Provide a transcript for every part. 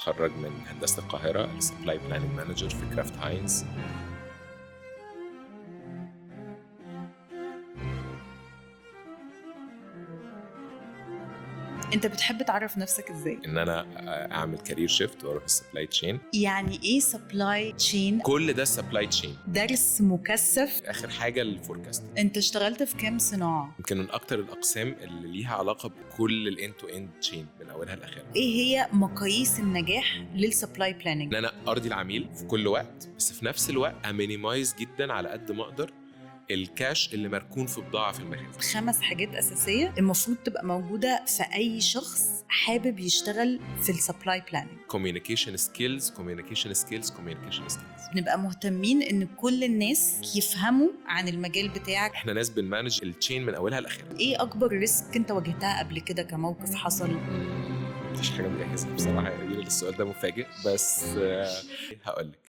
متخرج من هندسة القاهرة سبلاي بلاننج مانجر في كرافت هاينز. انت بتحب تعرف نفسك ازاي؟ ان انا اعمل كارير شيفت واروح السبلاي تشين. يعني ايه سبلاي تشين؟ كل ده السبلاي تشين. درس مكثف. اخر حاجه الفوركاست. انت اشتغلت في كام صناعة؟ يمكن من اكتر الاقسام اللي ليها علاقه بكل الاند تو اند تشين من اولها لاخرها. ايه هي مقاييس النجاح للسبلاي بلاننج؟ ان انا ارضي العميل في كل وقت، بس في نفس الوقت امينيمايز جدا على قد ما اقدر الكاش اللي مركون في بضاعه في المخازن. 5 حاجات أساسية المفروض تبقى موجودة في أي شخص حابب يشتغل في السبلاي بلاننج. communication skills. نبقى مهتمين إن كل الناس يفهموا عن المجال بتاعك. احنا ناس بنمانج التشين من اولها لاخرها. ايه أكبر ريسك انت واجهتها قبل كده كموقف حصل؟ مفيش حاجه مجهزه بصراحه، يعني السؤال ده مفاجئ، بس هقول لك.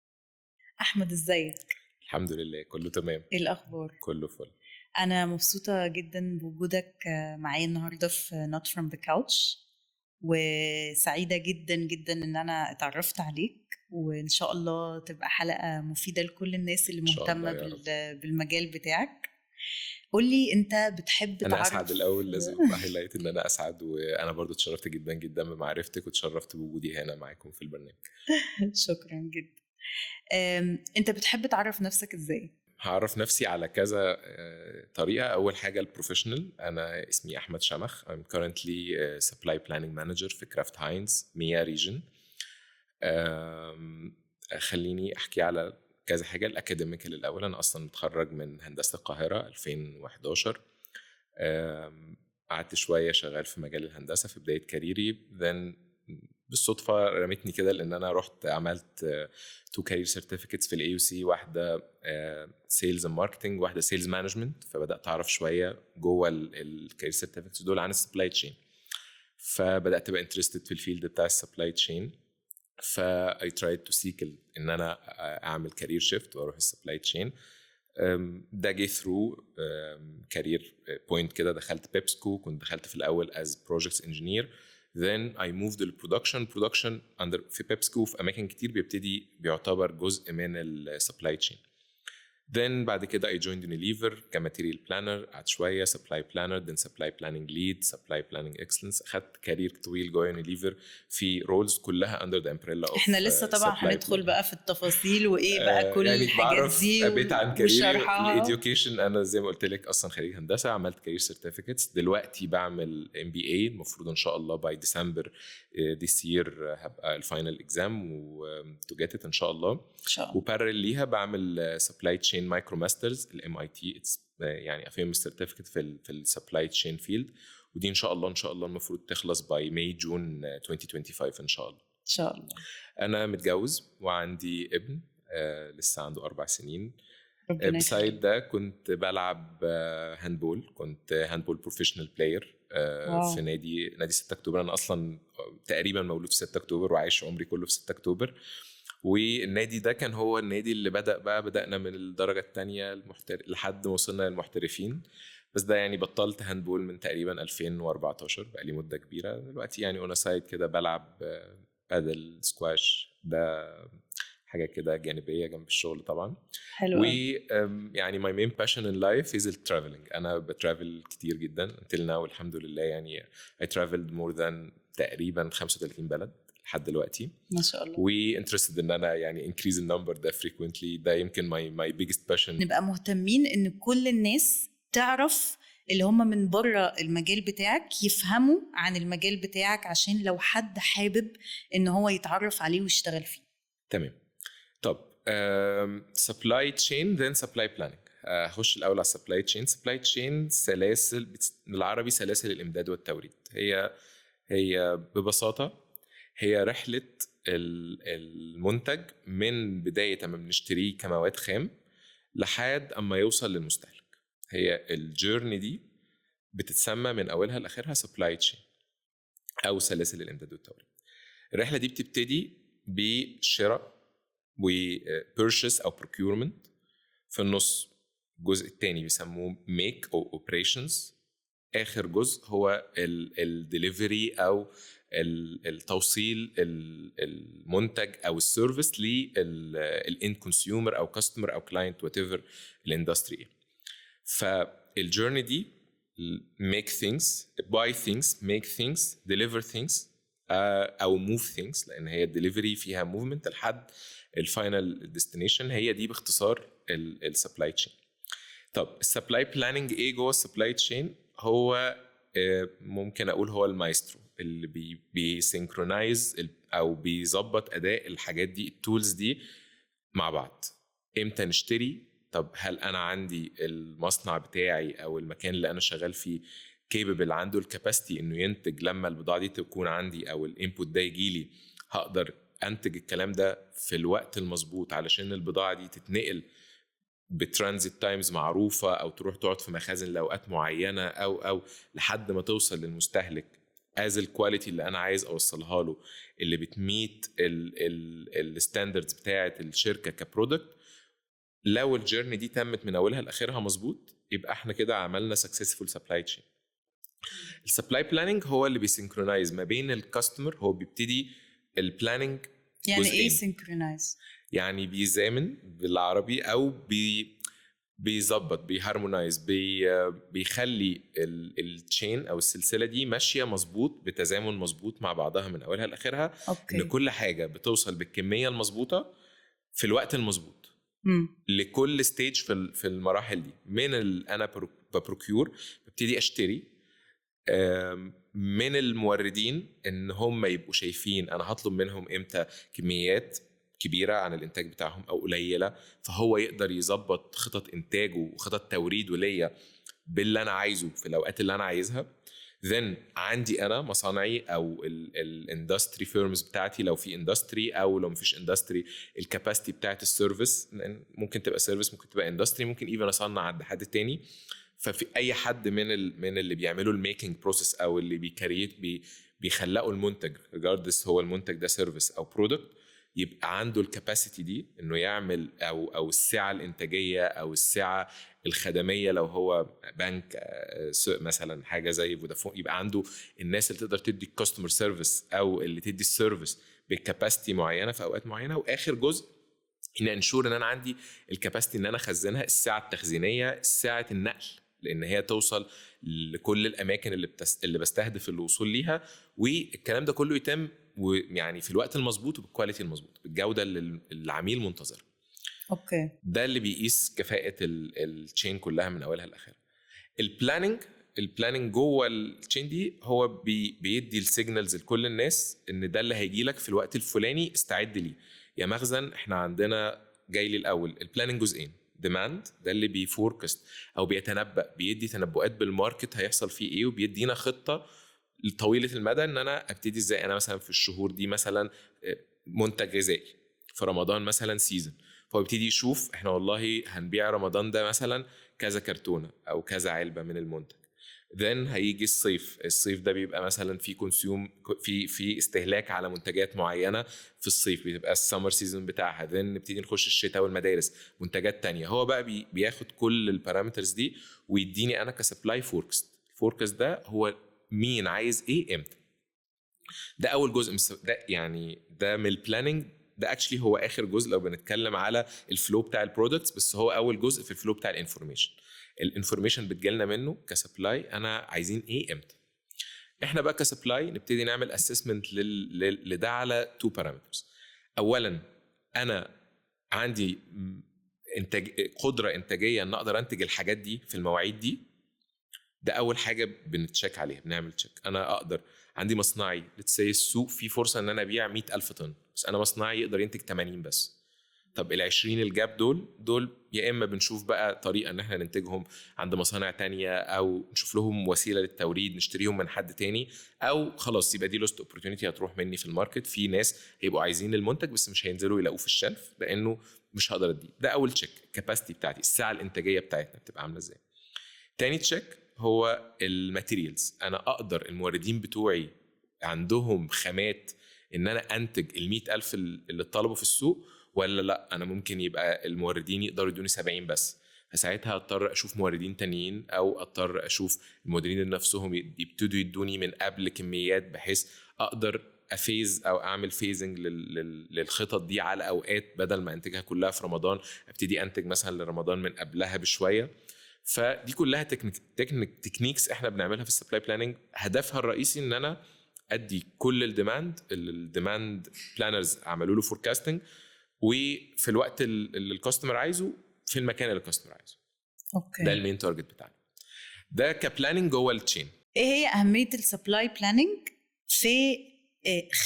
أحمد ازيك؟ الحمد لله كله تمام. ايه الأخبار؟ كله فل. أنا مبسوطة جدا بوجودك معايا النهاردة في Not From The Couch، وسعيدة جدا جدا إن أنا اتعرفت عليك، وإن شاء الله تبقى حلقة مفيدة لكل الناس اللي مهتمة بالمجال بتاعك. قولي أنت بتحب تعرف. أنا أسعد الأول لازم أهلايت إن أنا أسعد، وأنا برضو اتشرفت جدا جدا بمعرفتك، وتشرفت بوجودي هنا معاكم في البرنامج. شكرا جدا. أنت بتحب تعرف نفسك إزاي؟ هعرف نفسي على كذا طريقة. أول حاجة البروفيشنال، أنا اسمي أحمد شمخ. I'm currently supply planning manager في كرافت هاينز ميا ريجن. خليني أحكي على كذا حاجة. الأكاديميكال الأول، أنا أصلا متخرج من هندسة القاهرة 2011. قعدت شوية شغال في مجال الهندسة في بداية كاريري، then بالصدفة رمتني كده لأن أنا رحت عملت 2 career certificates في ال AUC، واحدة sales and marketing، واحدة sales management. فبدأت أعرف شوية جوه ال career certificates دول عن السبلاي تشين، فبدأت أبقى interested في الفيلد بتاع السبلاي تشين. I tried to seek إن أنا أعمل career shift وأروح السبلاي تشين. ده جه ثرو كارير بوينت كده. دخلت بيبسكو، كنت دخلت في الأول as projects engineer. Then I moved to production under في بيبسكو في أماكن كتير بيعتبر جزء من السبلاي تشين. Then بعد كده I joined Unilever كماتيريال بلانر، قعدت شوية supply planner، then supply planning lead، supply planning excellence. أخدت كارير طويل جوه Unilever في roles كلها under the umbrella of احنا لسه طبعا هندخل بقى في التفاصيل وايه بقى كل يعني الحاجات دي أبيت عن كاريري وشرحها. الeducation. أنا زي ما قلت لك أصلا خريج هندسة، عملت كارير certificates. دلوقتي بعمل MBA، المفروض إن شاء الله by December this year هبقى الفاينل اكزام to get it إن شاء الله. وبارل ليها بعمل supply chain micro masters MIT، يعني famous certificate في السبلاي تشين فيلد. ودي ان شاء الله المفروض تخلص باي ماي جون 2025 ان شاء الله. ان شاء الله. انا متجوز وعندي ابن لسه عنده 4 سنين. بسايد ده كنت بلعب هاندبول، كنت هاندبول بروفيشنال بلاير في نادي 6 اكتوبر. انا اصلا تقريبا مولود في 6 اكتوبر وعايش عمري كله في 6 اكتوبر. والنادي ده كان هو النادي اللي بدأنا من الدرجة الثانية لحد ما وصلنا للمحترفين. بس ده يعني بطلت هاندبول من تقريبا 2014، بقى لي مدة كبيرة دلوقتي. يعني انا سايد كده بلعب بادل سكواش، ده حاجة كده جانبية جنب الشغل طبعا. حلو. يعني my main passion in life is traveling. أنا بترافل كتير جدا until now الحمد لله. يعني I traveled more than تقريبا 35 بلد لحد دلوقتي ما شاء الله. و interested إن أنا يعني increase the number ده frequently. ده يمكن my biggest passion. نبقى مهتمين إن كل الناس تعرف اللي هم من بره المجال بتاعك يفهموا عن المجال بتاعك، عشان لو حد حابب إن هو يتعرف عليه ويشتغل فيه. تمام. طب supply chain then supply planning. هخش الأول على supply chain. سلاسل بالعربي سلاسل الإمداد والتوريد. هي ببساطة هي رحلة المنتج من بداية ما بنشتريه كمواد خام لحد أما يوصل للمستهلك. هي الجيرني دي بتتسمى من أولها لآخرها supply chain أو سلاسل الإمداد والتوريد. الرحلة دي بتبتدي بشراء و purchase أو procurement. في النص الجزء الثاني بيسموه make أو operations. آخر جزء هو ال delivery أو التوصيل المنتج او السيرفيس للاند كونسيومر او كاستمر او كلاينت وات ايفر الاندستري. فالجيرني دي make things, buy things, make things, deliver things او move things، لان هي الدليفري فيها موفمنت لحد الفاينل ديستنيشن. هي دي باختصار السبلاي تشين. طب السبلاي بلاننج ايه جوه السبلاي تشين؟ هو ممكن اقول هو المايسترو اللي بيسينكرونايز او بيظبط اداء الحاجات دي، التولز دي مع بعض. امتى نشتري؟ طب هل انا عندي المصنع بتاعي او المكان اللي انا شغال فيه كيبل عنده الكاباسيتي انه ينتج لما البضاعه دي تكون عندي او الانبوت ده يجي لي، هقدر انتج الكلام ده في الوقت المظبوط علشان البضاعه دي تتنقل بترانزيت تايمز معروفه او تروح تقعد في مخازن لاوقات معينه او لحد ما توصل للمستهلك از الكواليتي اللي انا عايز اوصلها له، اللي بتميت الستاندردز بتاعه الشركه كبرودكت. لو الجيرني دي تمت من اولها لاخرها مظبوط، يبقى احنا كده عملنا سكسسفول سبلاي تشين. السبلاي بلاننج هو اللي بيسينكرونايز ما بين الكاستمر. هو بيبتدي البلاننج يعني ايه سينكرونايز؟ يعني بيزامن بالعربي او بيظبط، بيهارمونايز، بيخلي التشين او السلسله دي ماشيه مظبوط بتزامن مظبوط مع بعضها من اولها لاخرها. ان كل حاجه بتوصل بالكميه المظبوطه في الوقت المظبوط لكل ستيج في المراحل دي. من انا ببروكيور، ببتدي اشتري من الموردين ان هم يبقوا شايفين انا هطلب منهم امتى كميات كبيره عن الانتاج بتاعهم او قليله، فهو يقدر يظبط خطط انتاجه وخطط توريده ليا باللي انا عايزه في الاوقات اللي انا عايزها. then عندي انا مصانعي او الاندستري فيرمز بتاعتي، لو في اندستري او لو مفيش اندستري، الكاباسيتي بتاعت السيرفيس ممكن تبقى سيرفيس، ممكن تبقى اندستري، ممكن ايفن اصنع عند حد تاني. ففي اي حد من اللي بيعملوا الميكنج بروسيس او اللي بيخلقوا المنتج ريجاردس هو المنتج ده سيرفيس او برودكت، يبقى عنده الكاباسيتي دي انه يعمل او السعه الانتاجيه او السعه الخدميه. لو هو بنك مثلا حاجه زي فودافون، يبقى عنده الناس اللي تقدر تدي الكاستمر سيرفيس او اللي تدي السيرفيس بالكاباسيتي معينه في اوقات معينه. واخر جزء ان انشور ان انا عندي الكاباسيتي ان انا اخزنها، السعه التخزينيه، سعه النقل، لان هي توصل لكل الاماكن اللي بستهدف الوصول ليها. والكلام ده كله يتم ويعني في الوقت المظبوط وبالكواليتي المظبوط بالجوده اللي العميل منتظرها. اوكي، ده اللي بيقيس كفاءه التشين كلها من اولها لاخرها. البلاننج جوه التشين دي هو بيدي السيجنالز لكل الناس ان ده اللي هيجي لك في الوقت الفلاني، استعد ليه يا مخزن. احنا عندنا جاي لي الاول البلاننج جزئين، ديماند ده اللي بيفوركست او بيتنبأ، بيدي تنبؤات بالماركت هيحصل فيه ايه، وبيدينا خطه طويله المدى ان انا ابتدي ازاي. انا مثلا في الشهور دي مثلا منتج غذائي، في رمضان مثلا سيزن، فهو بيبتدي يشوف احنا والله هنبيع رمضان ده مثلا كذا كرتونه او كذا علبه من المنتج. then هيجي الصيف ده بيبقى مثلا في كونسيوم، في استهلاك على منتجات معينه في الصيف، بيبقى السمر سيزون بتاعها. then نبتدي نخش الشتاء والمدارس، منتجات تانية. هو بقى بياخد كل البارامترز دي ويديني انا كسبلاي فوركست. الفوركست ده هو مين عايز ايه امتى. ده اول جزء ده، يعني ده من البلاننج. ده اكشلي هو اخر جزء لو بنتكلم على الفلو بتاع البرودكتس، بس هو اول جزء في الفلو بتاع الانفورميشن بتجيلنا منه كسبلاي انا عايزين ايه امتى. احنا بقى كسبلاي نبتدي نعمل اسسمنت لده على تو بارامترز. اولا انا عندي قدره انتاجيه ان اقدر انتج الحاجات دي في المواعيد دي. ده اول حاجه بنتشيك عليها، بنعمل تشيك. انا اقدر عندي مصنعي لتسي السوق في فرصه ان انا ابيع 100,000 طن، بس انا مصنعي يقدر ينتج 80 بس. طب ال20 الجاب دول يا اما بنشوف بقى طريقه ان احنا ننتجهم عند مصانع تانية، او نشوف لهم وسيله للتوريد نشتريهم من حد تاني، او خلاص يبقى دي لوست اوبورتيونيتي هتروح مني في الماركت. في ناس هيبقوا عايزين المنتج بس مش هينزلوا يلاقوه في الشلف لانه مش هقدر اديه. ده اول تشيك، الكاباسيتي بتاعتي، السعه الانتاجيه بتاعتنا بتبقى عامله ازاي. تاني تشيك هو الماتيريالز. انا اقدر الموردين بتوعي عندهم خامات ان انا انتج 100,000 اللي طلبوا في السوق، ولا لا انا ممكن يبقى الموردين يقدروا يدوني 70 بس. فساعتها اضطر اشوف موردين تانيين او اضطر اشوف الموردين نفسهم يبتدوا يدوني من قبل كميات بحيث اقدر افيز او اعمل فيزنج للخطط دي على اوقات، بدل ما انتجها كلها في رمضان ابتدي انتج مثلا لرمضان من قبلها بشويه. فدي كلها تكنيكس احنا بنعملها في السبلاي بلاننج. هدفها الرئيسي ان انا ادي كل الديماند بلانرز عملوا له فوركاستنج، وفي الوقت اللي الكاستمر عايزه في المكان اللي الكاستمر عايزه. اوكي. ده المين تارجت بتاعنا، ده كبلاننج جوه التشين. ايه هي اهميه السبلاي بلاننج في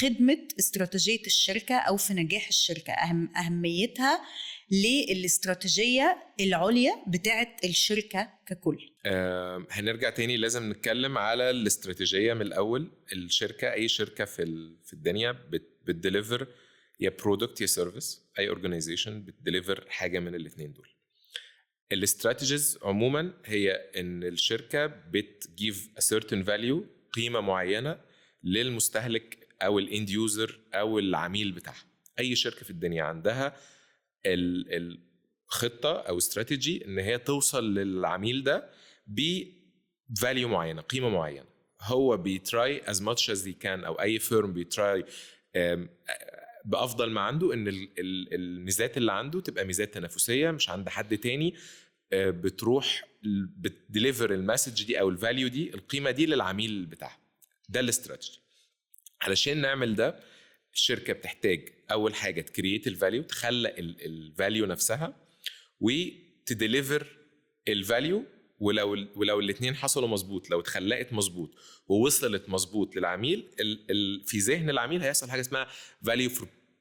خدمه استراتيجيه الشركه او في نجاح الشركه؟ اهميتها للاستراتيجيه العليا بتاعه الشركه ككل. هنرجع تاني، لازم نتكلم على الاستراتيجيه من الاول. الشركه، اي شركه في الدنيا بتديليفر يا برودكت يا سيرفيس. اي اورجانيزيشن بتديليفر حاجه من الاثنين دول. الاستراتيجيز عموما هي ان الشركه بتجيف a certain value، قيمه معينه للمستهلك او الاند يوزر او العميل بتاعها. اي شركه في الدنيا عندها الخطه او استراتيجي ان هي توصل للعميل ده بفاليو معينه، قيمه معينه. هو بيتراي as much as he can، او اي فيرم بيتراي بافضل ما عنده ان الميزات اللي عنده تبقى ميزات تنافسيه مش عند حد تاني، بتروح بتديليفر المسج دي او الفاليو دي، القيمه دي للعميل بتاعها. ده الاستراتيجي. علشان نعمل ده الشركه بتحتاج اول حاجه تكرييت الفاليو، تخلق الفاليو نفسها وتديليفر الفاليو. ولو الاثنين حصلوا مظبوط، لو اتخلقت مظبوط ووصلت مظبوط للعميل، في ذهن العميل هيحصل حاجه اسمها فاليو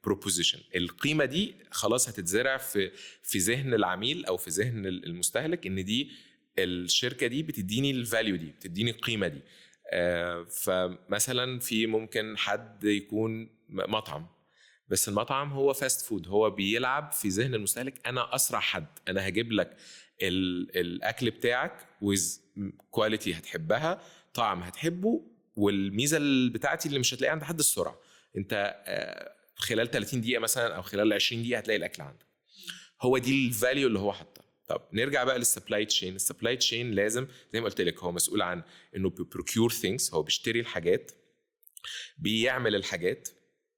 بروبوزيشن. القيمه دي خلاص هتتزرع في ذهن العميل او في ذهن المستهلك، ان دي الشركه دي بتديني الفاليو دي، بتديني القيمه دي. فمثلا في ممكن حد يكون مطعم، بس المطعم هو فاست فود، هو بيلعب في ذهن المستهلك انا اسرع حد، انا هجيب لك الاكل بتاعك ويز كواليتي هتحبها، طعم هتحبه، والميزه بتاعتي اللي مش هتلاقيها عند حد السرعه. انت خلال 30 دقيقه مثلا او خلال 20 دقيقه هتلاقي الاكل عندك. هو دي الفاليو اللي هو حطها. طب نرجع بقى للسبلاي تشين. السبلاي تشين لازم زي ما قلت لك هو مسؤول عن انه بيبروكيور ثينجز، هو بيشتري الحاجات، بيعمل الحاجات،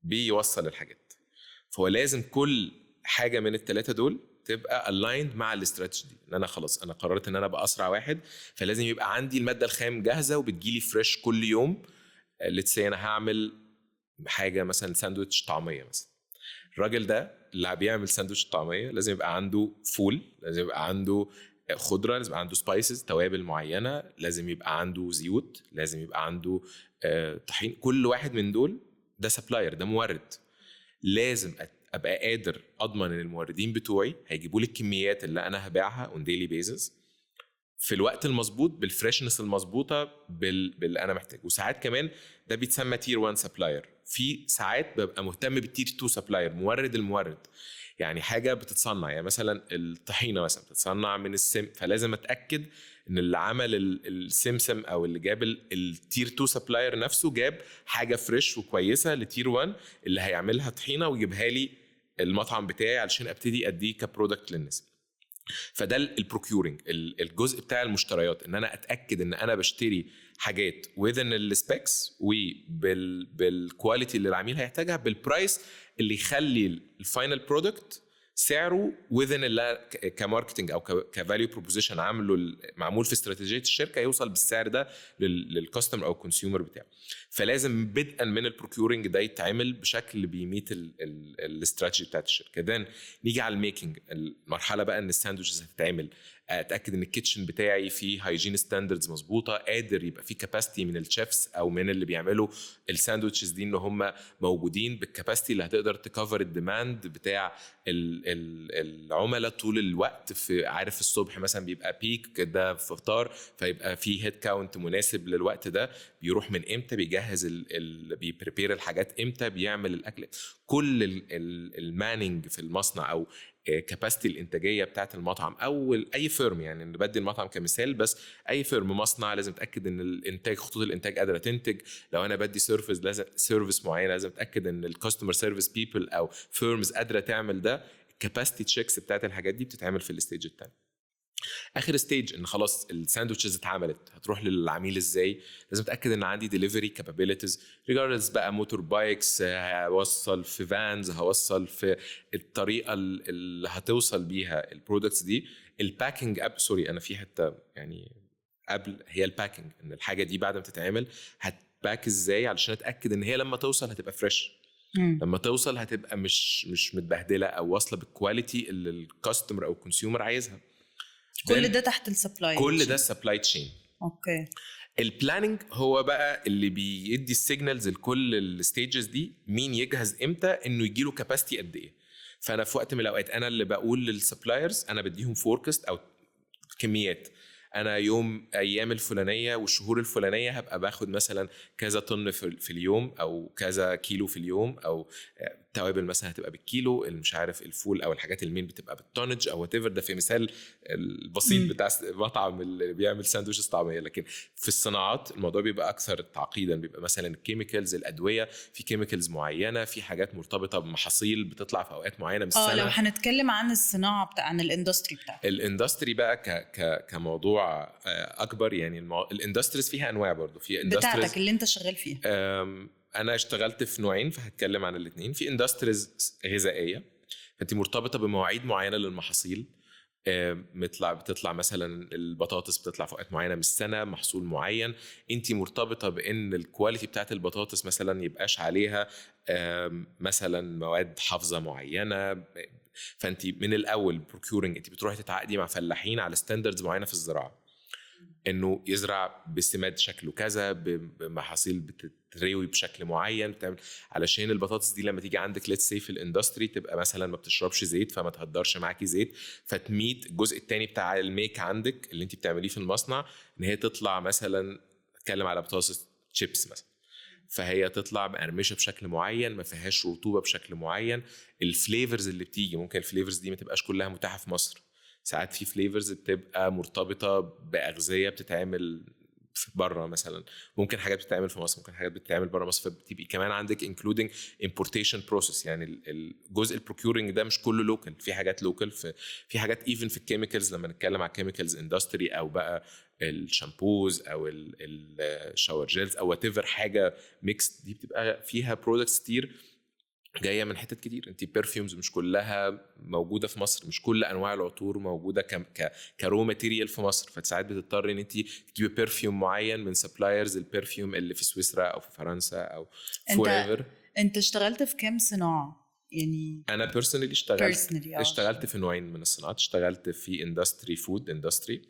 بيوصل الحاجات. فهو لازم كل حاجه من الثلاثه دول تبقى aligned مع الاستراتيجي. ان انا خلاص انا قررت ان انا ابقى اسرع واحد، فلازم يبقى عندي الماده الخام جاهزه وبتجيلي فريش كل يوم. ليتس سي انا هعمل حاجه مثلا ساندويتش طعميه مثلا، الراجل ده اللي بيعمل ساندويتش طعميه لازم يبقى عنده فول، لازم يبقى عنده خضره، لازم يبقى عنده سبايسز، توابل معينه، لازم يبقى عنده زيوت، لازم يبقى عنده طحين. كل واحد من دول ده سبلاير، ده مورد. لازم ابقى قادر اضمن ان الموردين بتوعي هيجيبوا لي الكميات اللي انا هبيعها اون ديلي بيزس في الوقت المظبوط، بالفريشنس المظبوطه، باللي انا محتاجه. وساعات كمان ده بيتسمى تير 1 سبلاير. في ساعات ببقى مهتم بالتير 2 سبلاير، المورد. يعني حاجه بتتصنع، يعني مثلا الطحينه مثلا بتتصنع من السم، فلازم اتاكد ان اللي عمل السمسم او اللي جاب التير 2 سبلاير نفسه جاب حاجه فريش وكويسه لتير 1 اللي هيعملها طحينه ويجيبها لي المطعم بتاعي علشان ابتدي اديه كبرودكت للناس. فده البروكيورنج، الجزء بتاع المشتريات، ان انا اتاكد ان انا بشتري حاجات within السبيكس وبالكواليتي اللي العميل هيحتاجها، بالبرايس اللي يخلي الفاينل برودكت سعره within كماركتنج او كفاليو بروبوزيشن عامله معمول في استراتيجيه الشركه يوصل بالسعر ده للكاستمر او الكونسيومر بتاعه. فلازم بدءا من البروكيورنج ده يتعمل بشكل بيميت الاستراتيجي بتاعت الشركه. دان نيجي على الميكنج، المرحله بقى ان الساندويتشز هتتعمل، اتاكد ان الكيتشن بتاعي فيه هايجين ستاندردز مظبوطه، قادر يبقى فيه كاباسيتي من الشيفs او من اللي بيعملوا الساندويتشز دي ان هم موجودين بالكاباسيتي اللي هتقدر تكفر الديماند بتاع العملاء طول الوقت. في عارف الصبح مثلا بيبقى بيك ده في فطار، فيبقى فيه هيد كاونت مناسب للوقت ده، بيروح من امتى، بيجهز بيبريبير الحاجات امتى، بيعمل الاكل. كل المانينج في المصنع او كاباسيتي الانتاجيه بتاعه المطعم او اي فيرم، يعني بدي المطعم كمثال، بس اي فيرم مصنع لازم اتاكد ان الانتاج، خطوط الانتاج قادره تنتج. لو انا بدي سيرفيس، لازم سيرفيس معينه لازم اتاكد ان الكاستمر سيرفيس بيبل او فيرمز قادره تعمل ده. الكاباسيتي تشيكس بتاعه الحاجات دي بتتعمل في الستيج الثاني. اخر ستيج ان خلاص الساندوتشز اتعملت، هتروح للعميل ازاي؟ لازم اتاكد ان عندي ديليفري كابابيلتيز ريجاردلس بقى موتور بايكس، هوصل في فانز، هوصل في الطريقه اللي هتوصل بيها البرودكتس دي. الباكينج سوري انا في حته يعني قبل، هي الباكينج، ان الحاجه دي بعد ما تتعمل هتباك ازاي علشان اتاكد ان هي لما توصل هتبقى فريش، لما توصل هتبقى مش متبهدله او واصله بالكواليتي اللي الكاستمر او الكونسيومر عايزها. كل ده تحت السبلاي، كل ده السبلاي تشين. اوكي. البلاننج هو بقى اللي بيدي السيجنالز لكل الستيجز دي، مين يجهز امتى، انه يجيله كاباسيتي قد ايه. فانا في وقت من الاوقات انا اللي بقول للسبلايرز، انا بديهم فوركاست او كميات، انا يوم ايام الفلانيه والشهور الفلانيه هبقى باخد مثلا كذا طن في اليوم، او كذا كيلو في اليوم، او التوابل مثلا هتبقى بالكيلو، مش عارف الفول او الحاجات المين بتبقى بالتونج او وات ايفر. ده في مثال البسيط بتاع مطعم اللي بيعمل ساندويتشز طعميه. لكن في الصناعات الموضوع بيبقى اكثر تعقيدا، بيبقى مثلا الكيميكالز، الادويه، في كيميكالز معينه، في حاجات مرتبطه بمحاصيل بتطلع في اوقات معينه من السنه. لو هنتكلم عن الصناعه عن الاندستري بتاعك، الاندستري بقى كموضوع اكبر، يعني الاندستريز فيها انواع برضو. في اندستريز بتاعتك اللي انت شغال فيها، انا اشتغلت في نوعين فهتكلم عن الاثنين. في اندستريز غذائيه، انت مرتبطه بمواعيد معينه للمحاصيل، بتطلع مثلا البطاطس بتطلع في اوقات معينه من السنه، محصول معين، انت مرتبطه بان الكواليتي بتاعت البطاطس مثلا يبقاش عليها مثلا مواد حافظه معينه. فانت من الاول بروكيورنج انت بتروحي تتعاقدي مع فلاحين على ستاندردز معينه في الزراعه، انه يزرع بسماد شكله كذا، بمحاصيل بتتروي بشكل معين، بتعمل علشان البطاطس دي لما تيجي عندك ليتس سي في الاندستري تبقى مثلا ما بتشربش زيت، فما تهدرش معاكي زيت، فتميت الجزء الثاني بتاع الميك عندك اللي انت بتعمليه في المصنع، ان هي تطلع مثلا، اتكلم على بطاطس تشيبس مثلا، فهي تطلع مقرمشه بشكل معين، ما فيهاش رطوبه بشكل معين. الفليفرز اللي بتيجي، ممكن الفليفرز دي ما تبقاش كلها متاحه في مصر، ساعات في فليفرز بتبقى مرتبطه باغذيه بتتعمل في بره مثلا، ممكن حاجات بتتعمل في مصر، ممكن حاجات بتتعمل بره مصر، فبتبقى كمان عندك including importation process. يعني الجزء البروكيورنج ده مش كله لوكال، في حاجات لوكال، في حاجات even في الكيميكالز. لما نتكلم على الكيميكالز اندستري او بقى الشامبوز او الشاور جيلز او وات ايفر حاجه ميكس، دي بتبقى فيها برودكتس كتير جايه من حتت كتير. انت بيرفيومز مش كلها موجوده في مصر، مش كل انواع العطور موجوده كرو ماتيريال في مصر، فساعات بتضطر ان انت تجيبي بيرفيوم معين من سبلايرز البيرفيوم اللي في سويسرا او في فرنسا او في انت اشتغلت في كام صناعه يعني؟ انا بيرسونالي اشتغلت في نوعين من الصناعات. اشتغلت في اندستري، فود اندستري،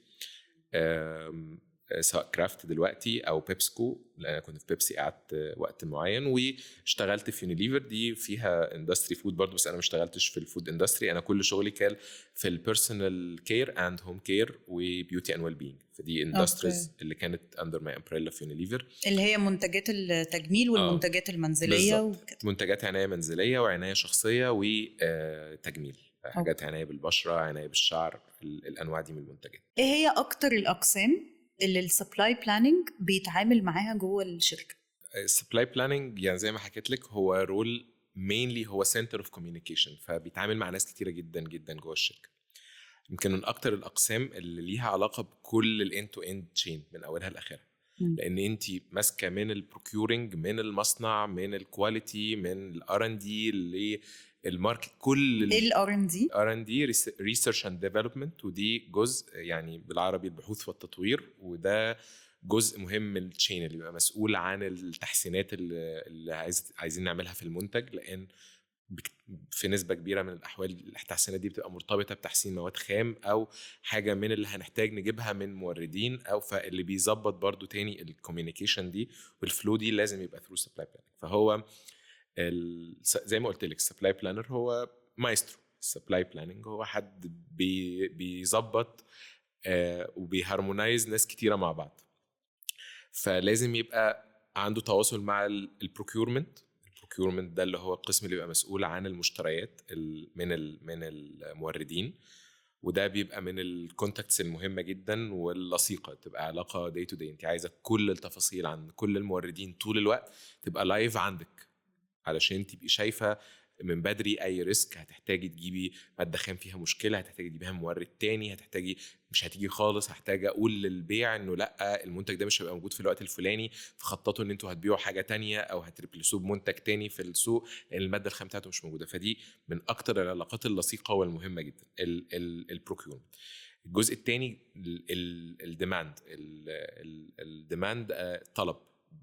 سواء كرافت دلوقتي او بيبسكو، لان انا كنت في بيبسي قعدت وقت معين، واشتغلت في يونيليفر دي فيها اندستري فود برضه، بس انا ما اشتغلتش في الفود اندستري. انا كل شغلي كان في البيرسونال كير اند هوم كير وبيوتي اند ويل بينج، فدي اندستريز اللي كانت اندر ماي امبريلا في يونيليفر، اللي هي منتجات التجميل والمنتجات المنزليه وكده. منتجات عنايه منزليه وعنايه شخصيه وتجميل، حاجات عنايه بالبشره، عنايه بالشعر، الانواع دي من المنتجات. ايه هي اكتر الاقسام اللي السبلاي بلاننج بيتعامل معاها جوه الشركه؟ السبلاي بلاننج يعني زي ما حكيت لك هو رول مينلي، هو سنتر اوف كوميونيكيشن، فبيتعامل مع ناس كتيره جدا جدا جوه الشركه. يمكن من اكتر الاقسام اللي ليها علاقه بكل الان تو اند تشين من اولها لاخرها، لان انت ماسكه من البروكيورنج، من المصنع، من الكواليتي، من الار ان دي للماركت، كل الار ان دي، ريسيرش اند ديفلوبمنت، ودي جزء يعني بالعربي البحوث والتطوير، وده جزء مهم من التشين اللي بيبقى مسؤول عن التحسينات اللي عايزين نعملها في المنتج، لان في نسبة كبيرة من الأحوال التحسينات دي بتبقى مرتبطة بتحسين مواد خام أو حاجة من اللي هنحتاج نجيبها من موردين، أو فاللي بيظبط برضو تاني الكوميونيكيشن دي والفلو دي لازم يبقى ثرو سبلاي بلاننج. فهو زي ما قلت لك السبلاي بلانر هو مايسترو، السبلاي بلاننج هو حد بيظبط وبيهارمونايز ناس كتيرة مع بعض، فلازم يبقى عنده تواصل مع البروكيورمنت ده اللي هو القسم اللي بيبقى مسؤول عن المشتريات من الموردين، وده بيبقى من الكونتاكتس المهمة جدا واللصيقة، تبقى علاقة داي تو داي، انت عايزة كل التفاصيل عن كل الموردين طول الوقت تبقى لايف عندك علشان تبقي شايفة من بدري اي ريسك. هتحتاجي تجيبي ماده خام فيها مشكله، هتحتاجي تجيبيها من مورد تاني، هتحتاجي مش هتيجي خالص، هحتاج اقول للبيع انه لا المنتج ده مش هيبقى موجود في الوقت الفلاني، فخططوا ان انتوا هتبيعوا حاجه تانية او هتريبلسوه بمنتج تاني في السوق لان الماده الخام بتاعته مش موجوده. فدي من اكتر العلاقات اللصيقه والمهمه جدا البروكيورمنت. الجزء الثاني الديماند. الديماند طلب،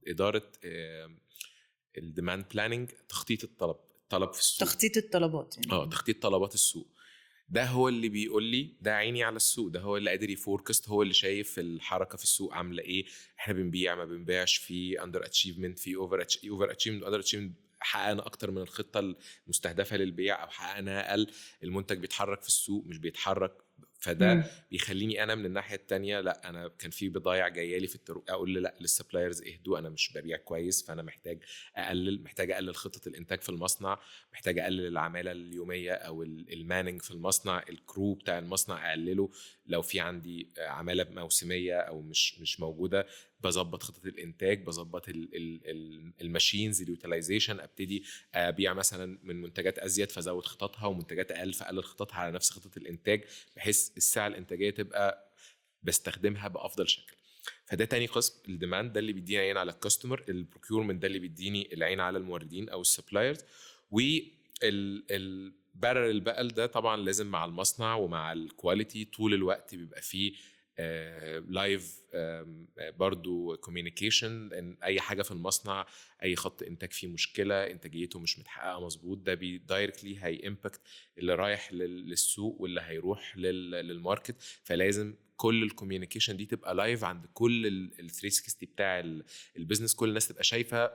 اداره الديماند بلاننج، تخطيط الطلب في السوق، تخطيط الطلبات يعني. تخطيط طلبات السوق. ده هو اللي بيقول لي، ده عيني على السوق، ده هو اللي قادر يفوركست، هو اللي شايف الحركه في السوق عامله ايه، احنا بنبيع ما بنبيعش، في اندر اتشيفمنت، في اوفر اتشيفمنت، اندر اتشيفمنت، حققنا اكتر من الخطه المستهدفه للبيع او حققنا اقل، المنتج بيتحرك في السوق مش بيتحرك. فده بيخليني انا من الناحيه التانية، لا انا كان في بضايع جايه لي في الطرق، اقول لا للسبلايرز اهدوا، انا مش ببيع كويس، فانا محتاج اقلل خطه الانتاج في المصنع، محتاج اقلل العماله اليوميه او الماننج في المصنع، الكرو بتاع المصنع اقلله، لو في عندي عماله موسميه او مش موجوده بظبط خطه الانتاج، بظبط الماشينز اليوتيلايزيشن، ابتدي ابيع مثلا من منتجات ازيد فزود خططها، ومنتجات اقل فقلل خططها على نفس خطه الانتاج، بحيث الساعه الانتاجيه تبقى بستخدمها بافضل شكل. فده تاني قسم. الديماند ده اللي بيديني عين على الكاستمر، البروكيورمنت ده اللي بيديني العين على الموردين او السبلايرز، والبارل بقى ده طبعا لازم مع المصنع ومع الكواليتي طول الوقت بيبقى فيه لايف برضو كوميونيكيشن، ان اي حاجه في المصنع، اي خط انتاج فيه مشكله، انتاجيته مش متحققه مظبوط، ده دايركتلي هي امباكت اللي رايح للسوق واللي هيروح للماركت. فلازم كل الكوميونيكيشن دي تبقى لايف عند كل ال 360 بتاع البيزنس، كل الناس تبقى شايفه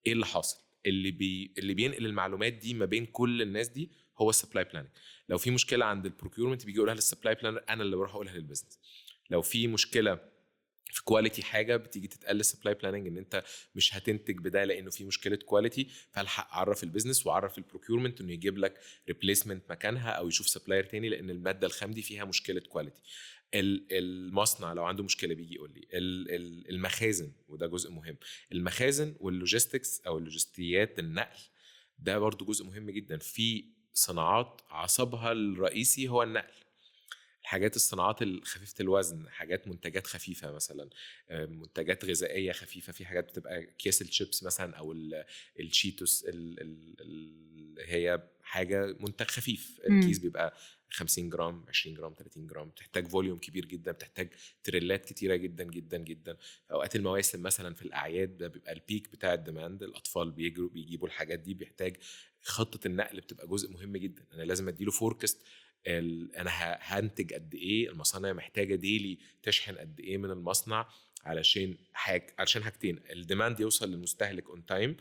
ايه اللي حاصل. اللي بينقل المعلومات دي ما بين كل الناس دي هو السبلاي بلاننج. لو في مشكله عند البروكيورمنت بيجي يقولها للسبلاي بلانر، انا اللي بروح اقولها للبيزنس. لو في مشكله في كواليتي حاجه بتيجي تتقال للسبلاي بلاننج ان انت مش هتنتج بده لانه في مشكله كواليتي، فالحق اعرف البيزنس واعرف البروكيورمنت انه يجيب لك ريبليسمنت مكانها او يشوف سبلاير تاني لان الماده الخام دي فيها مشكله كواليتي. المصنع لو عنده مشكله بيجي يقول لي. المخازن، وده جزء مهم، المخازن واللوجيستكس او اللوجستيات النقل، ده برضو جزء مهم جدا. في صناعات عصبها الرئيسي هو النقل، الحاجات الصناعات الخفيفة الوزن، حاجات منتجات خفيفة مثلا، منتجات غذائية خفيفة، في حاجات بتبقى اكياس الشيبس مثلا او الشيتوس، هي حاجة منتج خفيف، الكيس بيبقى 50 جرام 20 جرام 30 جرام، بتحتاج فوليوم كبير جدا، بتحتاج تريلات كتيرة جدا جدا جدا. في اوقات المواسم مثلا في الاعياد ده بيبقى البيك بتاع الديماند، الاطفال بيجيبوا الحاجات دي، بيحتاج خطة النقل بتبقى جزء مهم جدا. انا لازم اديله فوركست، انا هنتج قد ايه، المصانع محتاجه ديلي تشحن قد ايه من المصنع، علشان حاجتين، الديماند يوصل للمستهلك اون تايم،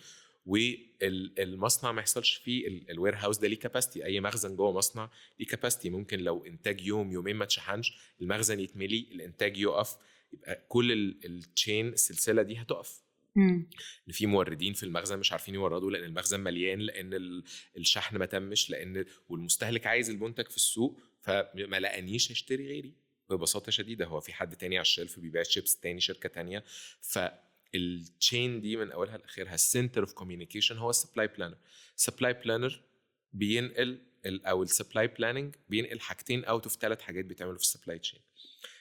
والمصنع ما يحصلش فيه الوير هاوس ده ليه كاباسيتي. اي مخزن جوه مصنع ليه كاباسيتي، ممكن لو انتاج يومين ما تشحنش المخزن يتملي، الانتاج يقف، يبقى كل التشين السلسله دي هتقف. ان في موردين في المخزن مش عارفين يوردوا لان المخزن مليان، لان الشحن ما تمش، لان والمستهلك عايز المنتج في السوق فما لقانيش هيشتري غيري ببساطه شديده، هو في حد تاني على الشلف بيبيع شيبس تاني، شركه تانيه. فالتشين دي من اولها لاخرها السنتر اوف كوميونيكيشن هو السبلاي بلانر. السبلاي بلانر بينقل او السبلاي بلاننج بينقل حاجتين اوت اوف 3 حاجات بيتعملوا في السبلاي تشين.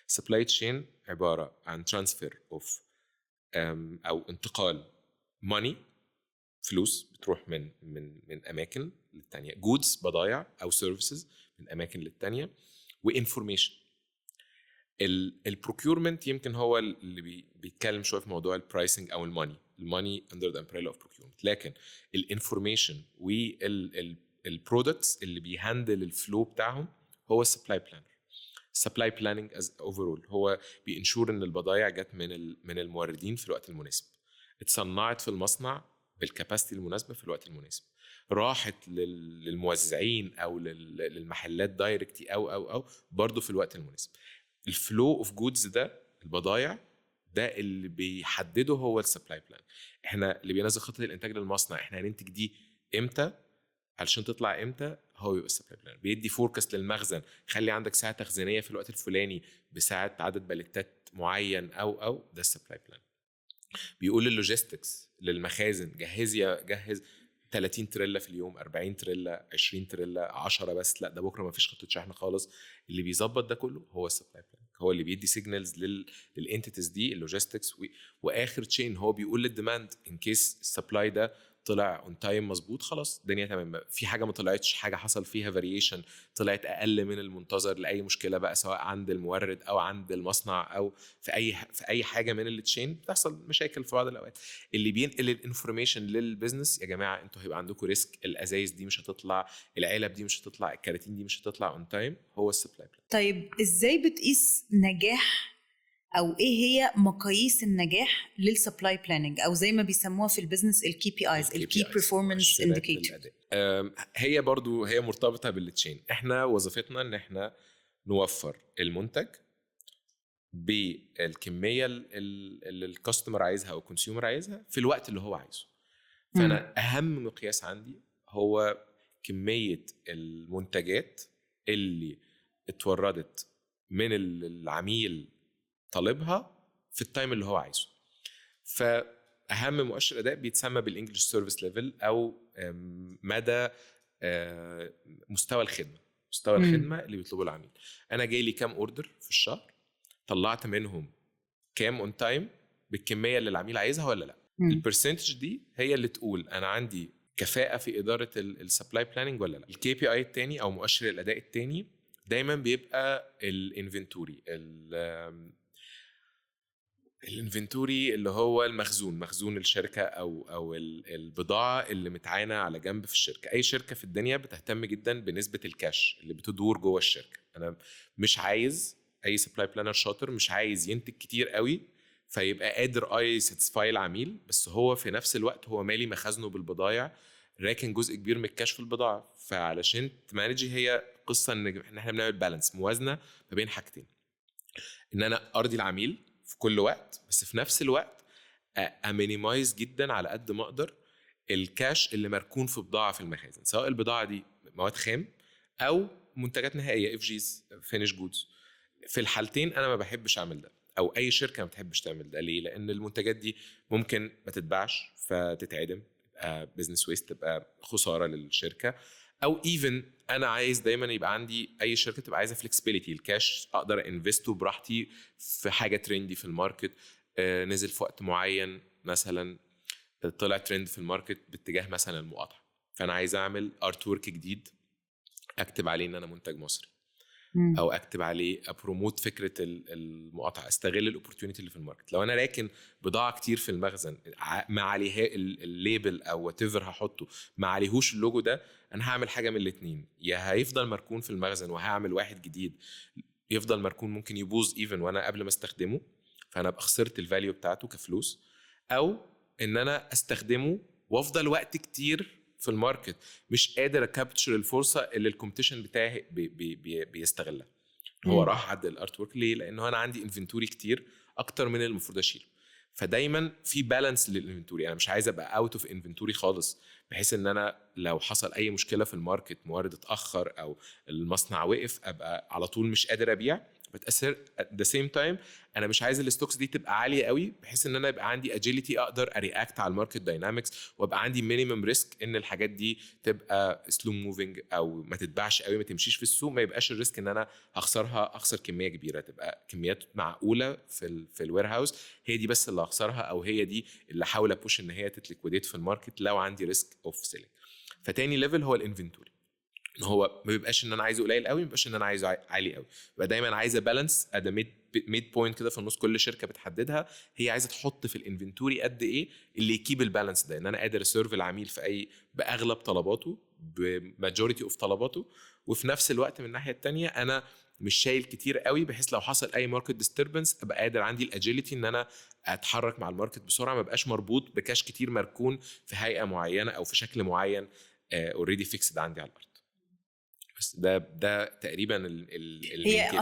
السبلاي تشين عباره عن ترانسفير اوف او انتقال ماني، فلوس بتروح من اماكن للتانية، جودز بضايع او سيرفيسز من اماكن للتانية، وانفورميشن. البروكيورمنت يمكن هو اللي بيتكلم شويه في موضوع البرايسنج او الماني اندر ذا امبريلا اوف بروكيورمنت، لكن الانفورميشن والبرودكتس اللي بيهندل الفلو بتاعهم هو السبلاي بلانر. السبلاي بلاننج از اوفرول هو بينشور ان البضائع جت من الموردين في الوقت المناسب، اتصنعت في المصنع بالكاباسيتي المناسبه في الوقت المناسب، راحت للموزعين او للمحلات دايركتي او برضه في الوقت المناسب. الفلو اوف جودز ده، البضائع ده اللي بيحدده هو السبلاي بلان. احنا اللي بينزل خطه الانتاج للمصنع، احنا هننتج دي امتى علشان تطلع امتى، هو يبقى السبلاي بلان. بيدي فوركاست للمخزن، خلي عندك ساعه تخزينيه في الوقت الفلاني بساعه عدد باليتات معين او ده السبلاي بلان. بيقول اللوجيستكس للمخازن، جهز 30 تريلا في اليوم، 40 تريلا، 20 تريلا، 10 بس، لا ده بكره ما فيش خطه شحن خالص. اللي بيظبط ده كله هو السبلاي بلان، هو اللي بيدي سيجنالز للانتيتيز دي اللوجيستكس، واخر تشين هو بيقول للديماند ان كيس السبلاي ده طلع اون تايم مظبوط، خلاص الدنيا تمام. في حاجه ما طلعتش، حاجه حصل فيها فاريشن طلعت اقل من المنتظر لاي مشكله بقى، سواء عند المورد او عند المصنع او في اي حاجه من التشين، بتحصل مشاكل في بعض الاوقات. اللي بينقل الانفورميشن للبيزنس، يا جماعه انتوا هيبقى عندكم ريسك، الازايز دي مش هتطلع، العلب دي مش هتطلع، الكراتين دي مش هتطلع اون تايم، هو السبلاي بلان. طيب ازاي بتقيس نجاح او ايه هي مقاييس النجاح للسبلاي بلاننج، او زي ما بيسموها في البيزنس الكي بي ايز، الكي بيرفورمانس انديكيتور؟ هي برضو هي مرتبطه بالتشين. احنا وظيفتنا ان احنا نوفر المنتج بالكميه اللي الكاستمر عايزها او الكونسيومر عايزها في الوقت اللي هو عايزه. فانا اهم مقياس عندي هو كميه المنتجات اللي اتوردت من العميل طالبها في التايم اللي هو عايزه. فاهم مؤشر اداء بيتسمى بالانجلش سيرفيس ليفل، او مدى مستوى الخدمه اللي بيطلبه العميل. انا جاي لي كام اوردر في الشهر، طلعت منهم كام اون تايم بالكميه اللي العميل عايزها ولا لا. البرسنتج دي هي اللي تقول انا عندي كفاءه في اداره السبلاي بلاننج ولا لا. الكي بي اي الثاني او مؤشر الاداء الثاني دايما بيبقى الانفنتوري. الانفنتوري اللي هو مخزون الشركه او البضاعه اللي متعانه على جنب في الشركه. اي شركه في الدنيا بتهتم جدا بنسبه الكاش اللي بتدور جوه الشركه. انا مش عايز اي سبلاي بلانر شاطر مش عايز ينتج كتير قوي فيبقى قادر يساتسفاي العميل، بس هو في نفس الوقت هو مالي مخازنه بالبضائع، راكن جزء كبير من الكاش في البضاعه. فعلشان تمانجي هي قصه ان احنا بنعمل بالانس، موازنه ما بين حاجتين، ان انا ارضي العميل في كل وقت، بس في نفس الوقت امينيمايز جدا على قد ما اقدر الكاش اللي مركون في بضاعه في المخازن، سواء البضاعه دي مواد خام او منتجات نهائيه اف جيز فينيش جودز. في الحالتين انا ما بحبش اعمل ده، او اي شركه ما بتحبش تعمل ده. ليه؟ لان المنتجات دي ممكن ما تتباعش فتتعدم، تبقى بزنس ويست، تبقى خساره للشركه. او ايفن انا عايز دايما يبقى عندي، اي شركه تبقى عايزه فلكسبيليتي، الكاش اقدر انفستو براحتي في حاجه ترندي في الماركت، نزل في وقت معين مثلا، طلع ترند في الماركت باتجاه مثلا المقاطعه، فانا عايز اعمل ارت ورك جديد اكتب عليه ان انا منتج مصري، او اكتب عليه ابروموت فكره المقاطعه، استغل الاوبورتيونيتي اللي في الماركت. لو انا راكن بضاعه كتير في المخزن ما عليها الليبل او وات ايفر هحطه ما عليهوش اللوجو ده، انا هعمل حاجه من الاثنين، يا هيفضل مركون في المخزن وهعمل واحد جديد يفضل مركون ممكن يبوظ ايفن وانا قبل ما استخدمه، فانا ابقى خسرت الفاليو بتاعته كفلوس، او ان انا استخدمه وافضل وقت كتير في الماركت مش قادر اكابتشر الفرصه اللي الكومبيتيشن بتاعي بيستغلها. هو راح عد الارت ورك ليه؟ لانه انا عندي انفنتوري كتير اكتر من المفروض اشيله. فدايما في بالانس للانفنتوري، انا مش عايز ابقى اوت اوف انفنتوري خالص، بحيث ان انا لو حصل اي مشكله في الماركت، مورد اتاخر او المصنع وقف، ابقى على طول مش قادر ابيع بتاثر. at the same time انا مش عايز الستوكس دي تبقى عاليه قوي، بحيث ان انا يبقى عندي اجيليتي اقدر ارياكت على الماركت داينامكس، وابقى عندي مينيمم ريسك ان الحاجات دي تبقى سلو موفينج او ما تتباعش قوي، ما تمشيش في السوق، ما يبقاش الريسك ان انا اخسر كميه كبيره، تبقى كميات معقوله في الوير هاوس، هي دي بس اللي هخسرها، او هي دي اللي احاول ابوش ان هي تتليكويديت في الماركت لو عندي ريسك اوف سيلينج. فتاني ليفل هو الانفنتوري، ان هو ما بيبقاش ان انا عايزه قليل قوي، ما بيبقاش ان انا عايزه عالي قوي، يبقى دايما عايزه بالانس اد ميد بوينت كده في النص. كل شركه بتحددها هي عايزه تحط في الانفنتوري قد ايه اللي يكيب البالانس ده، ان انا قادر اسيرف العميل في باغلب طلباته، بماجوريتي اوف طلباته، وفي نفس الوقت من الناحيه الثانيه انا مش شايل كتير قوي، بحيث لو حصل اي ماركت ديستربنس ابقى قادر عندي الاجيليتي ان انا اتحرك مع الماركت بسرعه، ما بقاش مربوط بكاش كتير مركون في هيئه معينه او في شكل معين اوريدي فيكسد عندي على الارض. بس ده تقريبا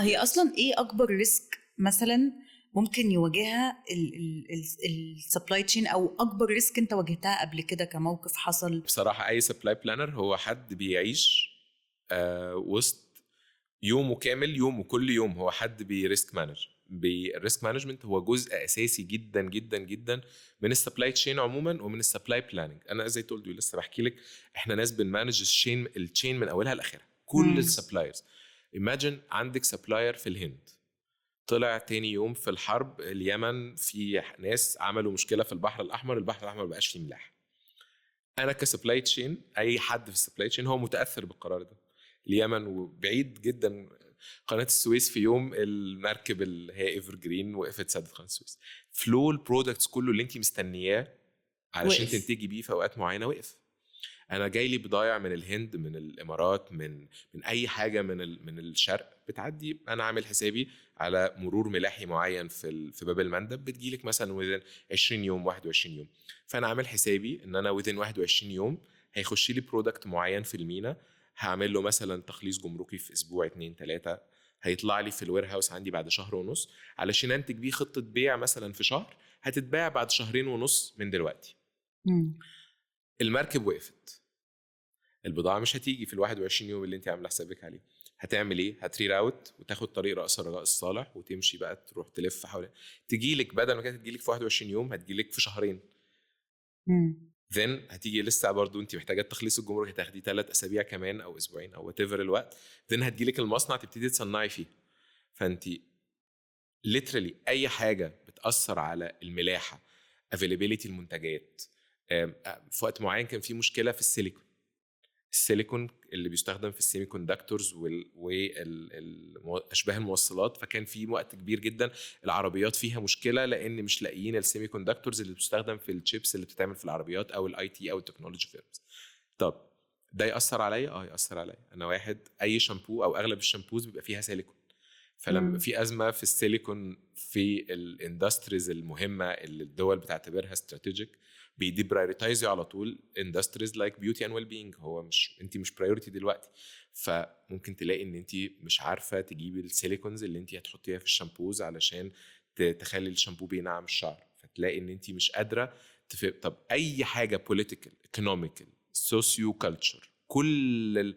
هي اصلا ايه اكبر ريسك مثلا ممكن يواجهها السبلاي تشين، او اكبر ريسك انت واجهتها قبل كده كموقف حصل؟ بصراحه اي سبلاي بلانر هو حد بيعيش وسط يومه كامل، يومه كل يوم هو حد بيريسك مانج. بالريسك مانجمنت هو جزء اساسي جدا جدا جدا من السبلاي تشين عموما ومن السبلاي بلاننج. انا زي تقول لسه بحكي لك، احنا ناس بنمانج التشين من اولها لاخرها، كل السبلايرز. Imagine عندك سبلاير في الهند، طلع تاني يوم في الحرب اليمن في ناس عملوا مشكله في البحر الاحمر ما بقاش فيه ملاحه. انا كسبلاي تشين، اي حد في السبلاي تشين هو متاثر بالقرار ده. اليمن وبعيد جدا قناه السويس، في يوم المركب اللي هي ايفر جرين وقفت سدت قناه السويس، فلو البرودكتس كله اللي انت مستنياه علشان تنتجي بيه في اوقات معينه وقف. انا جاي لي بضايع من الهند، من الامارات، من اي حاجه من الشرق بتعدي، انا عامل حسابي على مرور ملاحي معين في باب المندب، بتجيلك مثلا وذن 20 يوم 21 يوم. فانا عامل حسابي ان انا وذن 21 يوم هيخش لي برودكت معين في المينا، هعمل له مثلا تخليص جمركي في اسبوع 2-3، هيطلع لي في الوير هاوس عندي بعد شهر ونص، علشان انتج بيه خطه بيع مثلا في شهر هتتباع بعد 2.5 من دلوقتي. المركب وقفت، البضاعه مش هتيجي في ال21 يوم اللي انت عامله حسابك عليه. هتعمل ايه؟ هتري راوت وتاخد طريق رأس الرجاء الصالح وتمشي بقى تروح تلف حوالين، تجيلك بدل ما كانت تجيلك في 21 يوم هتجيلك في شهرين. then هتيجي لسه برضو انت محتاجه تخليص الجمرك، هتاخدي 3 أسابيع كمان او اسبوعين او whatever الوقت. then هتجيلك المصنع تبتدي تصنعي فيه. فانت literally اي حاجه بتاثر على الملاحه، availability المنتجات. في وقت معين كان في مشكله في السيليكون اللي بيستخدم في السيمي كوندكتورز واشباه الموصلات، فكان في وقت كبير جدا العربيات فيها مشكله لان مش لاقيين السيمي كوندكتورز اللي بتستخدم في الشيبس اللي بتتعمل في العربيات او الاي تي او التكنولوجي فيرمز. طب ده ياثر عليا؟ ياثر عليا. انا واحد اي شامبو او اغلب الشامبوز بيبقى فيها سيليكون، فلما في ازمه في السيليكون في الاندستريز المهمه اللي الدول بتعتبرها استراتيجيك، بيدي برايورتايزي على طول اندستريز لايك بيوتي اند ويل بينج. هو مش انت مش برايورتي دلوقتي، فممكن تلاقي ان انت مش عارفه تجيبي السيليكونز اللي انت هتحطيها في الشامبوز علشان تخلي الشامبو بينعم الشعر، فتلاقي ان انت مش قادره طب اي حاجه بوليتيكال ايكونوميكال سوسيو كلتشر، كل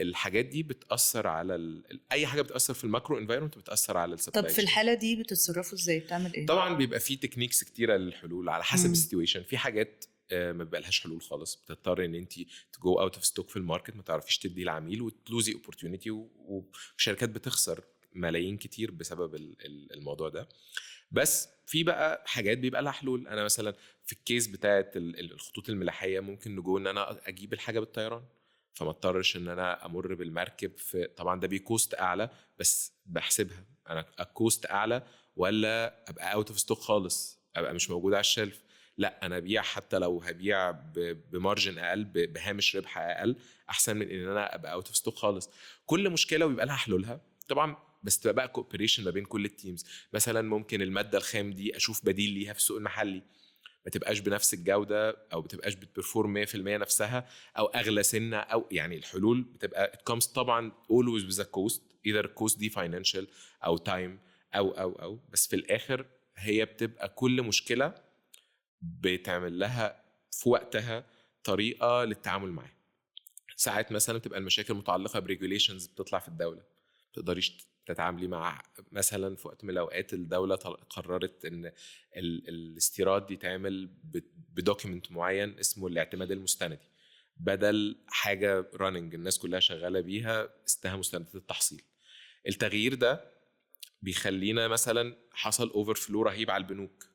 الحاجات دي بتاثر على اي حاجه بتاثر في الماكرو انفايرمنت بتاثر على السبلاي. طب في الحاله دي بتتصرفوا ازاي؟ بتعمل ايه؟ طبعا بيبقى في تكنيكس كتيره للحلول على حسب السيتويشن. في حاجات ما بيبقى لهاش حلول خالص، بتضطر ان انت تجو اوت اوف ستوك في الماركت، ما تعرفيش تدي العميل وتلوزي اوبورتيونيتي، وشركات بتخسر ملايين كتير بسبب الموضوع ده. بس في بقى حاجات بيبقى لها حلول. انا مثلا في الكيس بتاعه الخطوط الملاحيه ممكن نجو ان انا اجيب الحاجه بالطيران، فما اضطرش ان انا امر بالمركب. في طبعا ده بيكوست اعلى، بس بحسبها انا الكوست اعلى ولا ابقى اوت اوف ستوك خالص، ابقى مش موجود على الشلف. لا انا ابيع حتى لو هبيع بمارجن اقل، بهامش ربح اقل، احسن من ان انا ابقى اوت اوف ستوك خالص. كل مشكله ويبقى لها حلولها طبعا، بس تبقى بقى كوبريشن ما بين كل التيمز. مثلا ممكن الماده الخام دي اشوف بديل ليها في السوق المحلي، ما تبقاش بنفس الجوده او بتبقاش بتبرفورم 100% نفسها او اغلى سنه، او يعني الحلول بتبقى it comes طبعا always with a cost، either cost دي financial او time او بس في الاخر هي بتبقى كل مشكله بتعمل لها في وقتها طريقه للتعامل معاها. ساعات مثلا بتبقى المشاكل متعلقه بريجوليشنز بتطلع في الدوله، تقدريش تتعاملي مع مثلا في وقت من الاوقات الدوله قررت ان الاستيراد يتعمل بدوكيمنت معين اسمه الاعتماد المستندي، بدل حاجه راننج الناس كلها شغاله بيها اسمها مستندات التحصيل. التغيير ده بيخلينا مثلا حصل اوفر فلو رهيب على البنوك،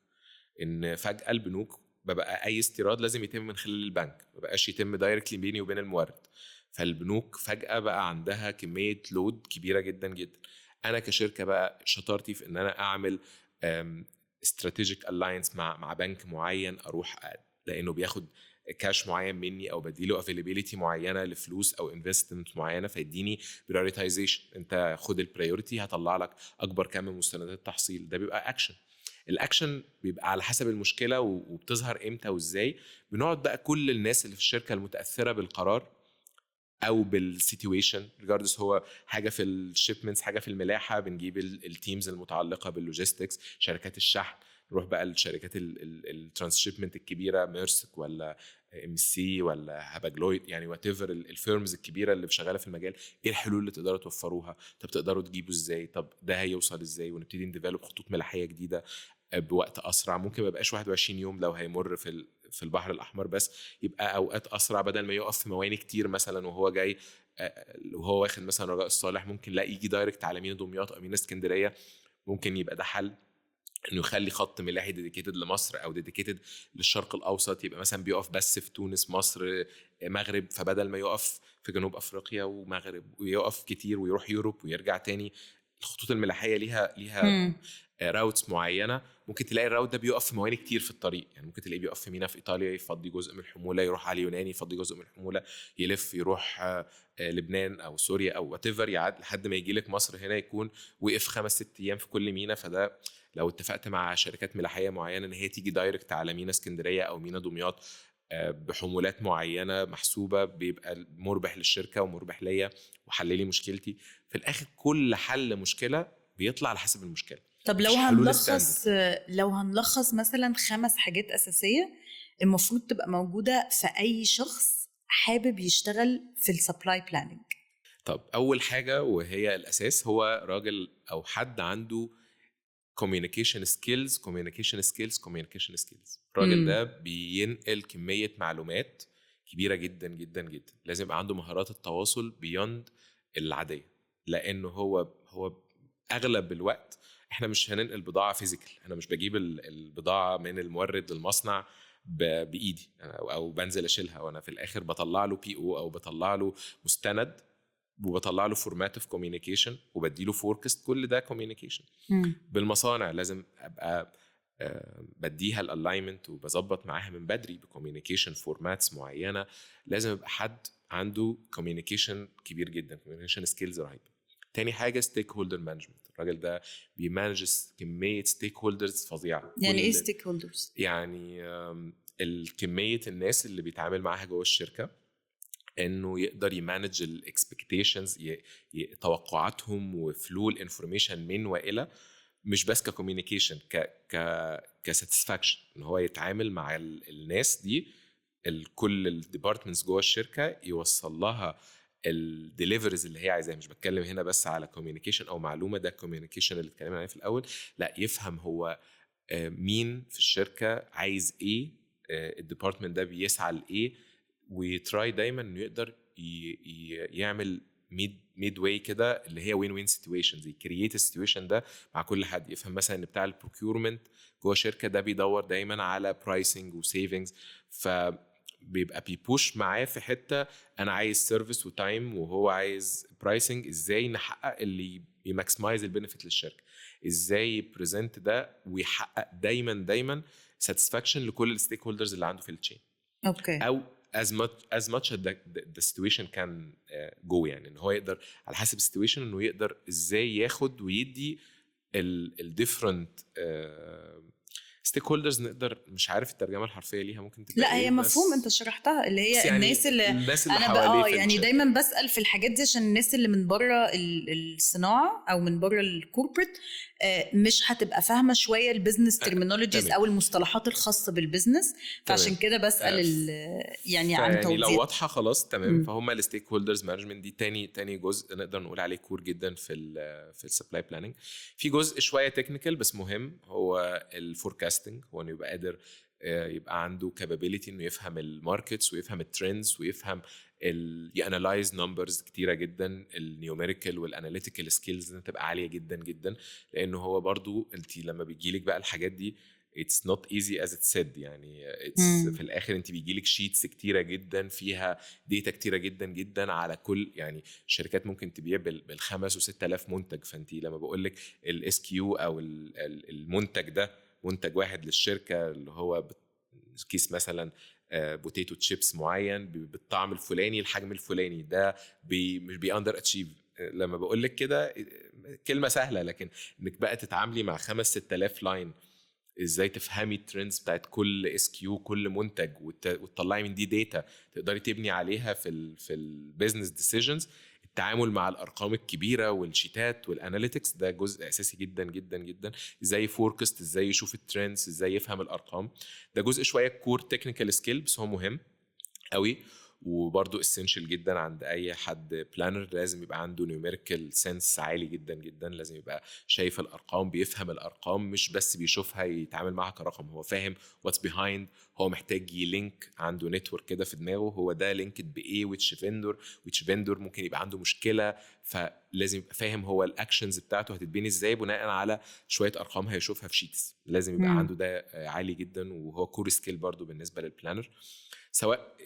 ان فجاه البنوك بقى اي استيراد لازم يتم من خلال البنك، ما بقاش يتم دايركتلي بيني وبين المورد. فالبنوك فجأة بقى عندها كمية لود كبيرة جدا جدا. أنا كشركة بقى شطارتي في إن أنا أعمل استراتيجيك الاينس مع بنك معين، أروح لأنه بياخد كاش معين مني أو بديله افيلابيليتي معينة لفلوس أو انفستمنت معينة، فيديني برايورتايزيشن، أنت خد البرايورتي هطلع لك أكبر كم من مستندات التحصيل. ده بيبقى أكشن. الاكشن بيبقى على حسب المشكله وبتظهر امتى وازاي. بنقعد بقى كل الناس اللي في الشركه المتاثره بالقرار او بالسيتويشن ريجاردس، هو حاجه في الشيبمنتس، حاجه في الملاحه، بنجيب التيمز المتعلقه باللوجيستكس، شركات الشحن، نروح بقى للشركات الترانسشيبمنت الكبيره، ميرسك ولا MSC ولا هاباجلويد، يعني وات ايفر الفيرمز الكبيره اللي شغاله في المجال، ايه الحلول اللي تقدروا توفروها؟ طب تقدروا تجيبوا ازاي؟ طب ده هيوصل ازاي؟ ونبتدي نديفلوب خطوط ملاحيه جديده بوقت اسرع. ممكن ما يبقاش 21 يوم لو هيمر في البحر الاحمر، بس يبقى اوقات اسرع، بدل ما يقف في مواني كتير مثلا وهو جاي وهو واخد مثلا رجاء الصالح، ممكن لا يجي دايركت على مينا دمياط او مينا اسكندريه. ممكن يبقى ده حل، انه يخلي خط ملاحي ديديكيتد لمصر او ديديكيتد للشرق الاوسط، يبقى مثلا بيقف بس في تونس، مصر، مغرب، فبدل ما يقف في جنوب افريقيا ومغرب ويقف كتير ويروح يوروب ويرجع تاني. الخطوط الملاحيه ليها راوتس معينه، ممكن تلاقي الراوت ده بيقف في مواني كتير في الطريق، يعني ممكن تلاقيه بيقف في مينا في ايطاليا يفضي جزء من الحموله، يروح على اليوناني يفضي جزء من الحموله، يلف يروح لبنان او سوريا او وات ايفر، يعد لحد ما يجي لك مصر هنا يكون وقف 5-6 ايام في كل مينا. فده لو اتفقت مع شركات ملاحيه معينه ان هي تيجي دايركت على مينا اسكندريه او مينا دمياط بحمولات معينه محسوبه، بيبقى مربح للشركه ومربح ليا وحل لي مشكلتي. في الاخر كل حل مشكله بيطلع على حسب المشكله. طب لو هنلخص مثلا 5 حاجات اساسيه المفروض تبقى موجوده في اي شخص حابب يشتغل في السبلاي بلاننج. طب اول حاجه وهي الاساس، هو راجل او حد عنده communication skills. الراجل ده بينقل كمية معلومات كبيرة جدا جدا جدا، لازم يبقى عنده مهارات التواصل بيوند العادية، لأنه هو أغلب الوقت احنا مش هننقل بضاعة فيزيكال. أنا مش بجيب البضاعة من المورد للمصنع بإيدي أو بنزل أشيلها، وأنا في الآخر بطلع له PO أو بطلع له مستند وبطلع له فورمات اوف كوميونيكيشن وبديله فوركست. كل ده كوميونيكيشن. بالمصانع لازم ابقى بديها الالاينمنت وبظبط معاها من بدري بكوميونيكيشن فورماتس معينه. لازم يبقى حد عنده كوميونيكيشن كبير جدا، كوميونيكيشن سكيلز رهيبه. تاني حاجه ستيك هولدر مانجمنت. الراجل ده بيمانج كميه ستيك هولدرز فظيعه. يعني ايه ستيك هولدرز؟ يعني الكميه الناس اللي بيتعامل معاها جوه الشركه، انه يقدر يمانج الاكسبكتيشنز، توقعاتهم وفلو الانفورميشن من والى، مش بس ككوميونيكيشن، كساتسفاكشن، ان هو يتعامل مع الناس دي، كل الديبارتمنتس جوه الشركه، يوصل لها الديليفريز اللي هي عايزاها. مش بتكلم هنا بس على كوميونيكيشن او معلومه، ده الكوميونيكيشن اللي اتكلمنا عليه في الاول. لا، يفهم هو مين في الشركه عايز ايه، الديبارتمنت ده بيسعى لايه، ويتراي دايما انه يقدر يعمل ميد واي كده، اللي هي وين وين سيتويشنز، يكرييت السيتويشن ده مع كل حد. يفهم مثلا ان بتاع البروكيورمنت جوه شركه ده بيدور دايما على برايسنج وسيفنجز، فبيبقى بيبوش معاه في حته انا عايز سيرفيس وتايم وهو عايز برايسنج. ازاي نحقق اللي يماكسمايز البنفيت للشركه، ازاي يبريزنت ده ويحقق دايما ساتسفاكشن لكل الستيك هولدرز اللي عنده في التشين. اوكي. او as much as the situation can go، يعني ان هو يقدر على حسب السيتويشن انه يقدر ازاي ياخد ويدي الديفرنت ستيك هولدرز. نقدر، مش عارف الترجمه الحرفيه ليها ممكن تبقى لا، هي مفهوم انت شرحتها، اللي هي يعني الناس اللي انا بقى يعني دايما بسأل في الحاجات دي عشان الناس اللي من بره الصناعه او من بره الكوربريت مش هتبقى فاهمه شويه البيزنس ترمينولوجيز او المصطلحات الخاصه بالبيزنس، فعشان كده بسأل يعني عن توضيح. لو واضحه خلاص تمام. فهم الستيك هولدرز مانجمنت دي تاني جزء نقدر نقول عليه كور جدا في السبلاي بلاننج. في جزء شويه تكنيكال بس مهم، هو الفوركاستنج. هو انه يبقى قادر يبقى عنده capability انه يفهم الماركتس ويفهم الترندز ويفهم يانالايز نمبرز كتيره جدا. النيوميريكال والاناليتيكال سكيلز تبقى عاليه جدا جدا، لانه هو برضو انت لما بيجيلك بقى الحاجات دي it's not easy as it said. يعني في الاخر انت بيجيلك شيتس كتيره جدا فيها ديتا كتيره جدا جدا على كل، يعني الشركات ممكن تبيع بال5 و6000 منتج. فانت لما بقول لك الاس كيو او المنتج ده منتج واحد للشركه، اللي هو كيس مثلا بوتيتو تشيبس معين بالطعم الفلاني الحجم الفلاني، ده مش بيأندر اتشيف. لما بقول لك كده كلمه سهله، لكن انك بقى تتعاملي مع 5-6000 لاين، ازاي تفهمي الترندز بتاعت كل اس كيو كل منتج وتطلعي من دي داتا تقدري تبني عليها في البيزنس ديسيجنز. التعامل مع الارقام الكبيره والشيتات والاناليتكس ده جزء اساسي جدا جدا جدا. ازاي فوركست، ازاي يشوف الترندز، ازاي يفهم الارقام، ده جزء شويه كور تكنيكال سكيل بس هو مهم قوي. وبرضو اسينشال جدا عند اي حد بلانر، لازم يبقى عنده نيوميريكال سنس عالي جدا جدا، لازم يبقى شايف الارقام، بيفهم الارقام، مش بس بيشوفها يتعامل معها كرقم، هو فاهم واتس بيهايند، هو محتاج يلينك، عنده نتورك كده في دماغه هو ده لينكد بايه، ويتش فيندور ممكن يبقى عنده مشكله، فلازم يبقى فاهم هو الاكشنز بتاعته هتتبني ازاي بناء على شويه ارقام هيشوفها في شيتس. لازم يبقى عنده ده عالي جدا، وهو كور سكيل برضو بالنسبه للبلانر. سواء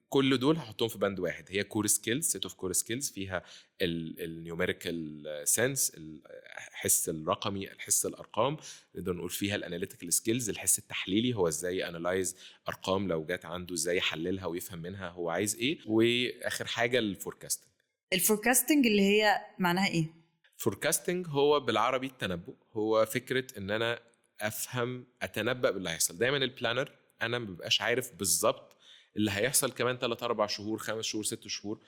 كل دول هحطهم في بند واحد، هي كور سكيلز، سيت اوف كور سكيلز فيها النيوميريكال سنس، الحس الرقمي، الحس الارقام، نقدر نقول فيها الاناليتيكال سكيلز، الحس التحليلي، هو ازاي انالايز ارقام لو جات عنده، ازاي يحللها ويفهم منها هو عايز ايه. واخر حاجه الفوركاستنج. الفوركاستنج اللي هي معناها ايه؟ فوركاستنج هو بالعربي التنبؤ، هو فكره ان انا افهم اتنبأ باللي هيحصل. دايما البلانر انا ما ببقاش عارف بالظبط اللي هيحصل كمان 3 4 شهور 5 شهور 6 شهور،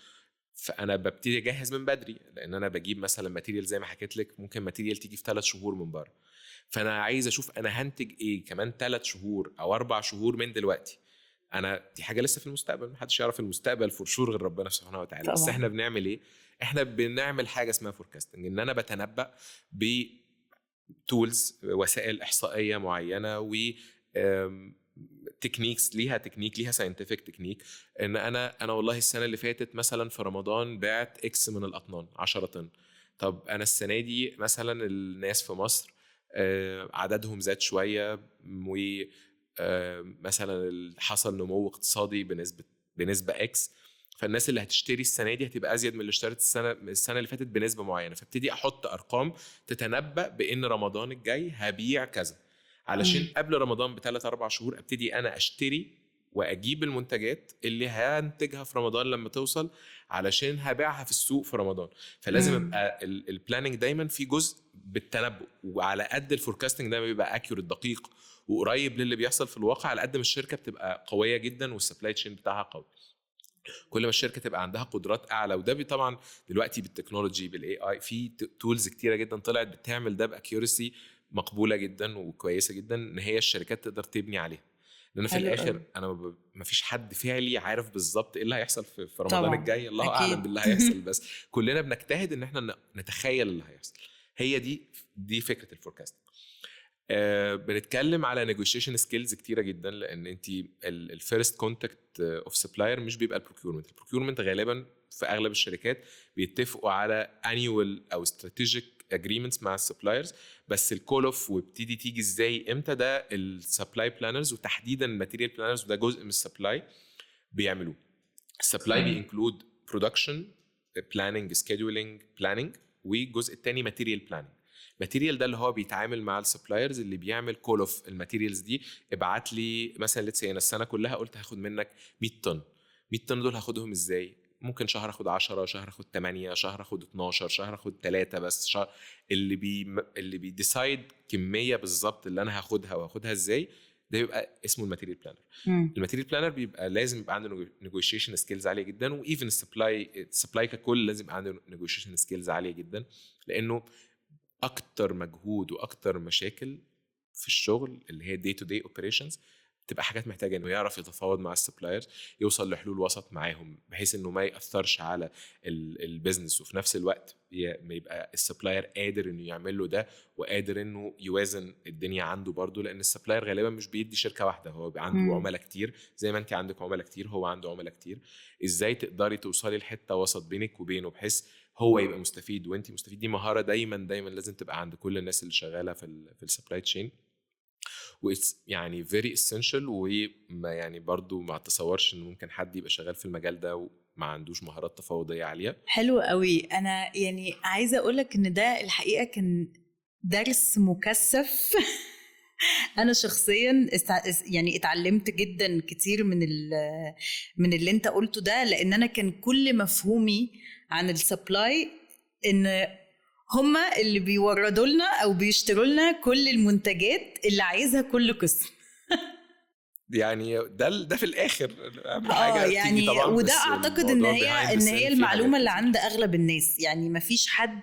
فانا ببتدي اجهز من بدري، لان انا بجيب مثلا ماتيريال زي ما حكيت لك، ممكن ماتيريال تيجي في 3 شهور من بره، فانا عايز اشوف انا هنتج ايه كمان 3 شهور او 4 شهور من دلوقتي. انا دي حاجه لسه في المستقبل، محدش يعرف المستقبل فور شور غير ربنا سبحانه وتعالى طبعا. بس احنا بنعمل ايه؟ احنا بنعمل حاجه اسمها فوركاستنج، ان انا بتنبأ ب تولز، وسائل احصائيه معينه، و تكنيكس، ليها ساينتفك تكنيك، ان انا والله السنه اللي فاتت مثلا في رمضان بعت اكس من الاطنان 10 طن، طب انا السنه دي مثلا الناس في مصر عددهم زاد شويه، ومثلا حصل نمو اقتصادي بنسبه اكس، فالناس اللي هتشتري السنه دي هتبقى ازيد من اللي اشترت السنه اللي فاتت بنسبه معينه، فابتدي احط ارقام تتنبأ بان رمضان الجاي هبيع كذا، علشان قبل رمضان ب3 4 شهور ابتدي انا اشتري واجيب المنتجات اللي هنتجها في رمضان لما توصل، علشان هبيعها في السوق في رمضان. فلازم يبقى البلاننج دايما في جزء بالتنبؤ، وعلى قد الفوركاستنج ده بيبقى اكيوريت دقيق وقريب للي بيحصل في الواقع، على قد ما الشركه بتبقى قويه جدا والسبلاي تشين بتاعها قوي. كل ما الشركه تبقى عندها قدرات اعلى، وده طبعا دلوقتي بالتكنولوجي بالاي اي في تولز كتيره جدا طلعت بتعمل ده باكيورسي مقبوله جدا وكويسه جدا، ان هي الشركات تقدر تبني عليها. لان في الاخر انا ما فيش حد فعلي عارف بالظبط ايه اللي هيحصل في رمضان طبعا. الجاي الله أكيد. اعلم باللي هيحصل، بس كلنا بنجتهد ان احنا نتخيل اللي هيحصل. هي دي فكره الفوركاست. بنتكلم على نيجوشيشن سكيلز كتيره جدا، لان انت الفيرست كونتاكت اوف سبلاير مش بيبقى البروكيورمنت غالبا في اغلب الشركات بيتفقوا على انيوال او استراتيجيك اجريمنتس مع السبلايرز، بس الكول اوف وابتدي تيجي ازاي امتى ده السبلاي بلانرز وتحديدا الماتيريال بلانرز، وده جزء من السبلاي بيعملوه. السبلاي بينكلود برودكشن بلاننج، سكيدولينج بلاننج، والجزء الثاني ماتيريال بلاننج. ماتيريال ده اللي هو بيتعامل مع السبلايرز اللي بيعمل كول اوف الماتيريالز دي، ابعت لي مثلا ليتس انا السنه كلها قلت هاخد منك 100 طن، 100 طن دول هاخدهم ازاي؟ ممكن شهر اخد 10، شهر اخد 8، شهر اخد 12، شهر اخد 3 بس، شهر اللي بيديسايد كميه بالظبط اللي انا هاخدها وهاخدها ازاي، ده بيبقى اسمه الماتيريال بلانر. الماتيريال بلانر بيبقى لازم يبقى عنده نيجوشيشن سكيلز عاليه جدا، وايفن السبلاي ككل لازم يبقى عنده نيجوشيشن سكيلز عاليه جدا، لانه اكتر مجهود واكتر مشاكل في الشغل اللي هي day to day operations تبقى حاجات محتاجه انه يعرف يتفاوض مع السبلايرز، يوصل لحلول وسط معاهم بحيث انه ما ياثرش على البيزنس، وفي نفس الوقت ما يبقى السبلاير قادر انه يعمل له ده، وقادر انه يوازن الدنيا عنده برضو، لان السبلاير غالبا مش بيدي شركه واحده، هو عنده عملاء كتير، زي ما انت عندك عملاء كتير هو عنده عملاء كتير. ازاي تقدري توصلي لحته وسط بينك وبينه بحيث هو يبقى مستفيد وانت مستفيد؟ دي مهاره دايما لازم تبقى عند كل الناس اللي شغاله في السبلاي تشين، يعني very essential. وما يعني برضو ما اتصورش ان ممكن حد يبقى شغال في المجال ده وما عندوش مهارات تفاوضيه عاليه. حلو قوي. انا يعني عايزه اقولك ان ده الحقيقه كان درس مكثف. انا شخصيا يعني اتعلمت جدا كتير من اللي انت قلته ده، لان انا كان كل مفهومي عن السبلاي ان هما اللي بيوردوا لنا او بيشتروا لنا كل المنتجات اللي عايزها كل قسم. يعني ده في الاخر اهم حاجه بتيجي يعني طبعا، وده بس اعتقد ان الموضوع هي behind the scene فيه المعلومه حاجات اللي كتير. عند اغلب الناس، يعني مفيش حد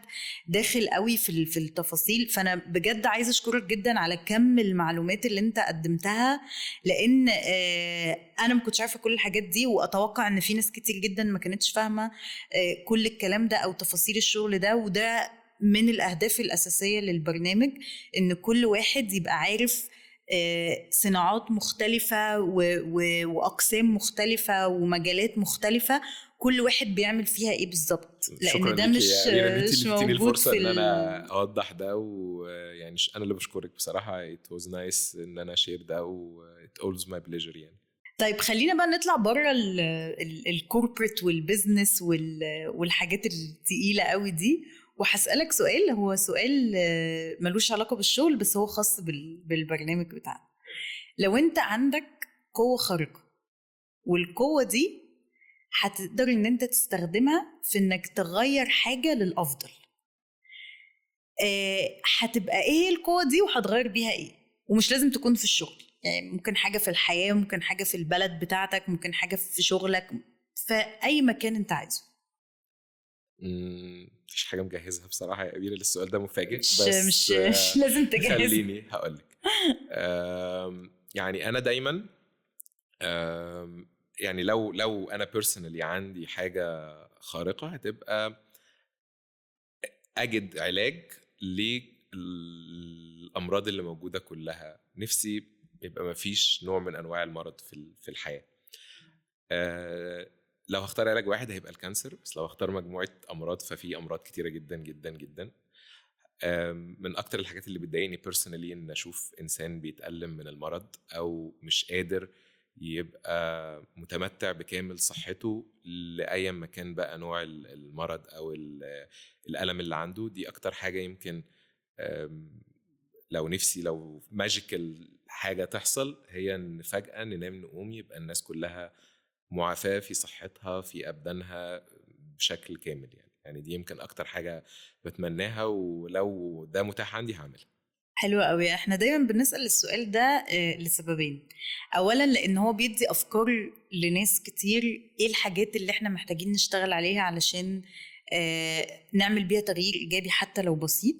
داخل قوي في التفاصيل. فانا بجد عايزه اشكرك جدا على كم المعلومات اللي انت قدمتها، لان انا ما كنتش عارفه كل الحاجات دي، واتوقع ان في ناس كتير جدا ما كانتش فاهمه كل الكلام ده او تفاصيل الشغل ده. وده من الاهداف الاساسيه للبرنامج، ان كل واحد يبقى عارف صناعات مختلفة وأقسام مختلفة ومجالات مختلفة، كل واحد بيعمل فيها إيه بالظبط، شكرا لأن ده ليكي يا أميرة ان انت مش اللي اديتيني موجود الفرصه في ان انا اوضح ده، ويعني انا اللي بشكرك بصراحه. it was nice ان انا شير ده، و it always my pleasure يعني. طيب خلينا بقى نطلع بره الكوربريت والبيزنس والحاجات التقيلة قوي دي، وهسألك سؤال، هو سؤال ملوش علاقة بالشغل بس هو خاص بالبرنامج بتاعنا. لو انت عندك قوة خارقة، والقوة دي هتقدر ان انت تستخدمها في انك تغير حاجة للأفضل، هتبقى ايه القوة دي وهتغير بيها ايه؟ ومش لازم تكون في الشغل، يعني ممكن حاجة في الحياة، ممكن حاجة في البلد بتاعتك، ممكن حاجة في شغلك، في اي مكان انت عايزه. مفيش حاجه مجهزها بصراحه يا أميرة، السؤال ده مفاجئ، مش بس مش لازم تجهز. خليني هقولك. يعني انا دايما يعني لو انا بيرسونالي عندي حاجه خارقه، هتبقى اجد علاج للامراض اللي موجوده كلها. نفسي يبقى ما فيش نوع من انواع المرض في الحياه. لو هختار علاج واحد هيبقى الكانسر، بس لو هختار مجموعه امراض ففي امراض كتيره جدا جدا جدا. من اكتر الحاجات اللي بتضايقني بيرسونالي ان اشوف انسان بيتألم من المرض او مش قادر يبقى متمتع بكامل صحته لأي مكان بقى نوع المرض او الألم اللي عنده. دي اكتر حاجة يمكن لو ماجيكال حاجة تحصل، هي ان فجأة ننام نقوم يبقى الناس كلها معافاة في صحتها في أبدانها بشكل كامل. يعني دي يمكن أكتر حاجة بتمناها، ولو ده متاح عندي هعملها. حلو قوي. احنا دايما بنسأل السؤال ده لسببين. اولا لان هو بيدي افكار لناس كتير ايه الحاجات اللي احنا محتاجين نشتغل عليها علشان نعمل بيها تغيير ايجابي حتى لو بسيط.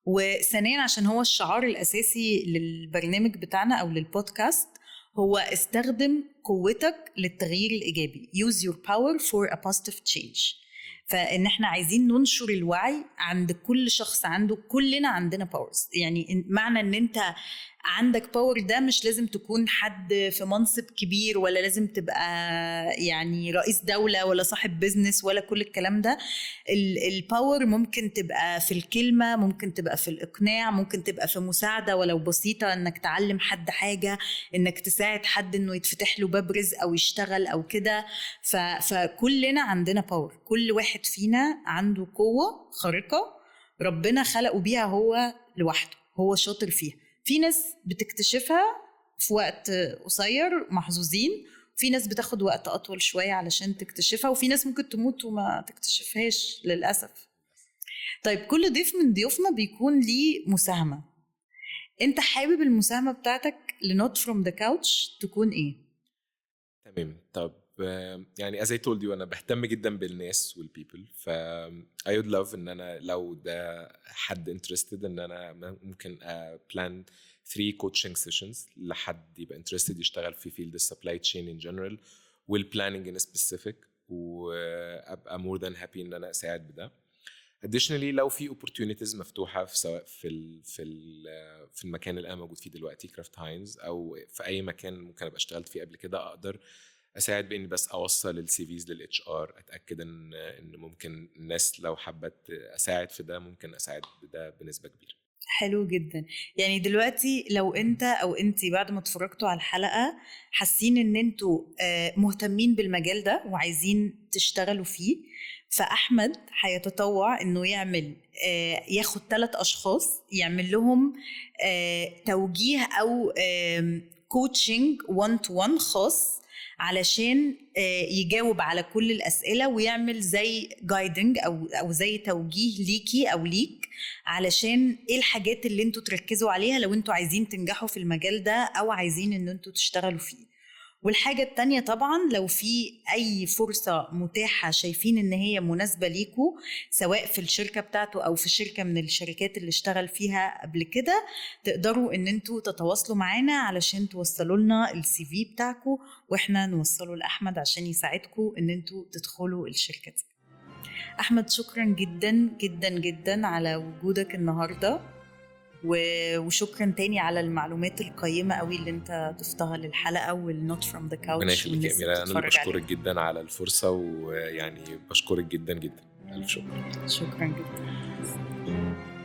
وثانيا عشان هو الشعار الاساسي للبرنامج بتاعنا او للبودكاست هو استخدم قوتك للتغيير الايجابي. Use your power for a positive change. فان احنا عايزين ننشر الوعي عند كل شخص كلنا عندنا باورز. يعني معنى ان انت عندك باور ده مش لازم تكون حد في منصب كبير، ولا لازم تبقى يعني رئيس دولة ولا صاحب بيزنس ولا كل الكلام ده. الباور ممكن تبقى في الكلمة، ممكن تبقى في الإقناع، ممكن تبقى في مساعدة ولو بسيطة، انك تعلم حد حاجة، انك تساعد حد انه يتفتح له باب رزق او يشتغل او كده. فكلنا عندنا باور، كل واحد فينا عنده قوة خارقة ربنا خلقه بيها هو لوحده، هو شاطر فيها. في ناس بتكتشفها في وقت قصير محظوظين، في ناس بتاخد وقت أطول شوية علشان تكتشفها، وفي ناس ممكن تموت وما تكتشفهاش للأسف. طيب كل ضيف من ضيوفنا بيكون ليه مساهمة. انت حابب المساهمة بتاعتك لنوت فروم ذا كاوتش تكون ايه؟ تمام. طب يعني as I told you أنا بهتم جدا بالناس والبيبل، ف I would love إن أنا لو ده حد interested إن أنا ممكن plan 3 coaching sessions لحد يبقى interested يشتغل في field supply chain in general والplanning in specific، وأبقى more than happy إن أنا أساعد بده. additionally لو في opportunities مفتوحة سواء في المكان اللي أنا موجود فيه دلوقتي كرافت هاينز، أو في أي مكان ممكن أبقى اشتغلت فيه قبل كده، أقدر أساعد بإني بس أوصل السيفيز للHR، أتأكد إن ممكن الناس لو حبت أساعد في ده ممكن أساعد بده بنسبة كبيرة. حلو جدا. يعني دلوقتي لو انت او انتي بعد ما اتفرجتوا على الحلقة حاسين ان انتوا مهتمين بالمجال ده وعايزين تشتغلوا فيه، فأحمد هيتطوع انه ياخد 3 أشخاص يعمل لهم توجيه او كوتشنج 1-to-1 خاص علشان يجاوب على كل الأسئلة ويعمل زي جايدنج أو زي توجيه ليكي أو ليك علشان إيه الحاجات اللي انتوا تركزوا عليها لو انتوا عايزين تنجحوا في المجال ده أو عايزين ان انتوا تشتغلوا فيه. والحاجة التانية طبعا لو في أي فرصة متاحة شايفين إن هي مناسبة ليكوا سواء في الشركة بتاعته أو في شركة من الشركات اللي اشتغل فيها قبل كده تقدروا إن انتوا تتواصلوا معانا علشان توصلوا لنا الCV بتاعكوا وإحنا نوصله لأحمد عشان يساعدكوا إن انتوا تدخلوا الشركة دي. أحمد شكرا جدا جدا جدا على وجودك النهاردة وشكرا تاني على المعلومات القيمة قوي اللي انت ضفتها للحلقة والنوت فروم ذا كاوتش. ربنا يخليك يا أميرة، أنا اللي بشكرك جدا على الفرصة ويعني بشكرك جدا جدا. ألف شكر. شكرا جدا.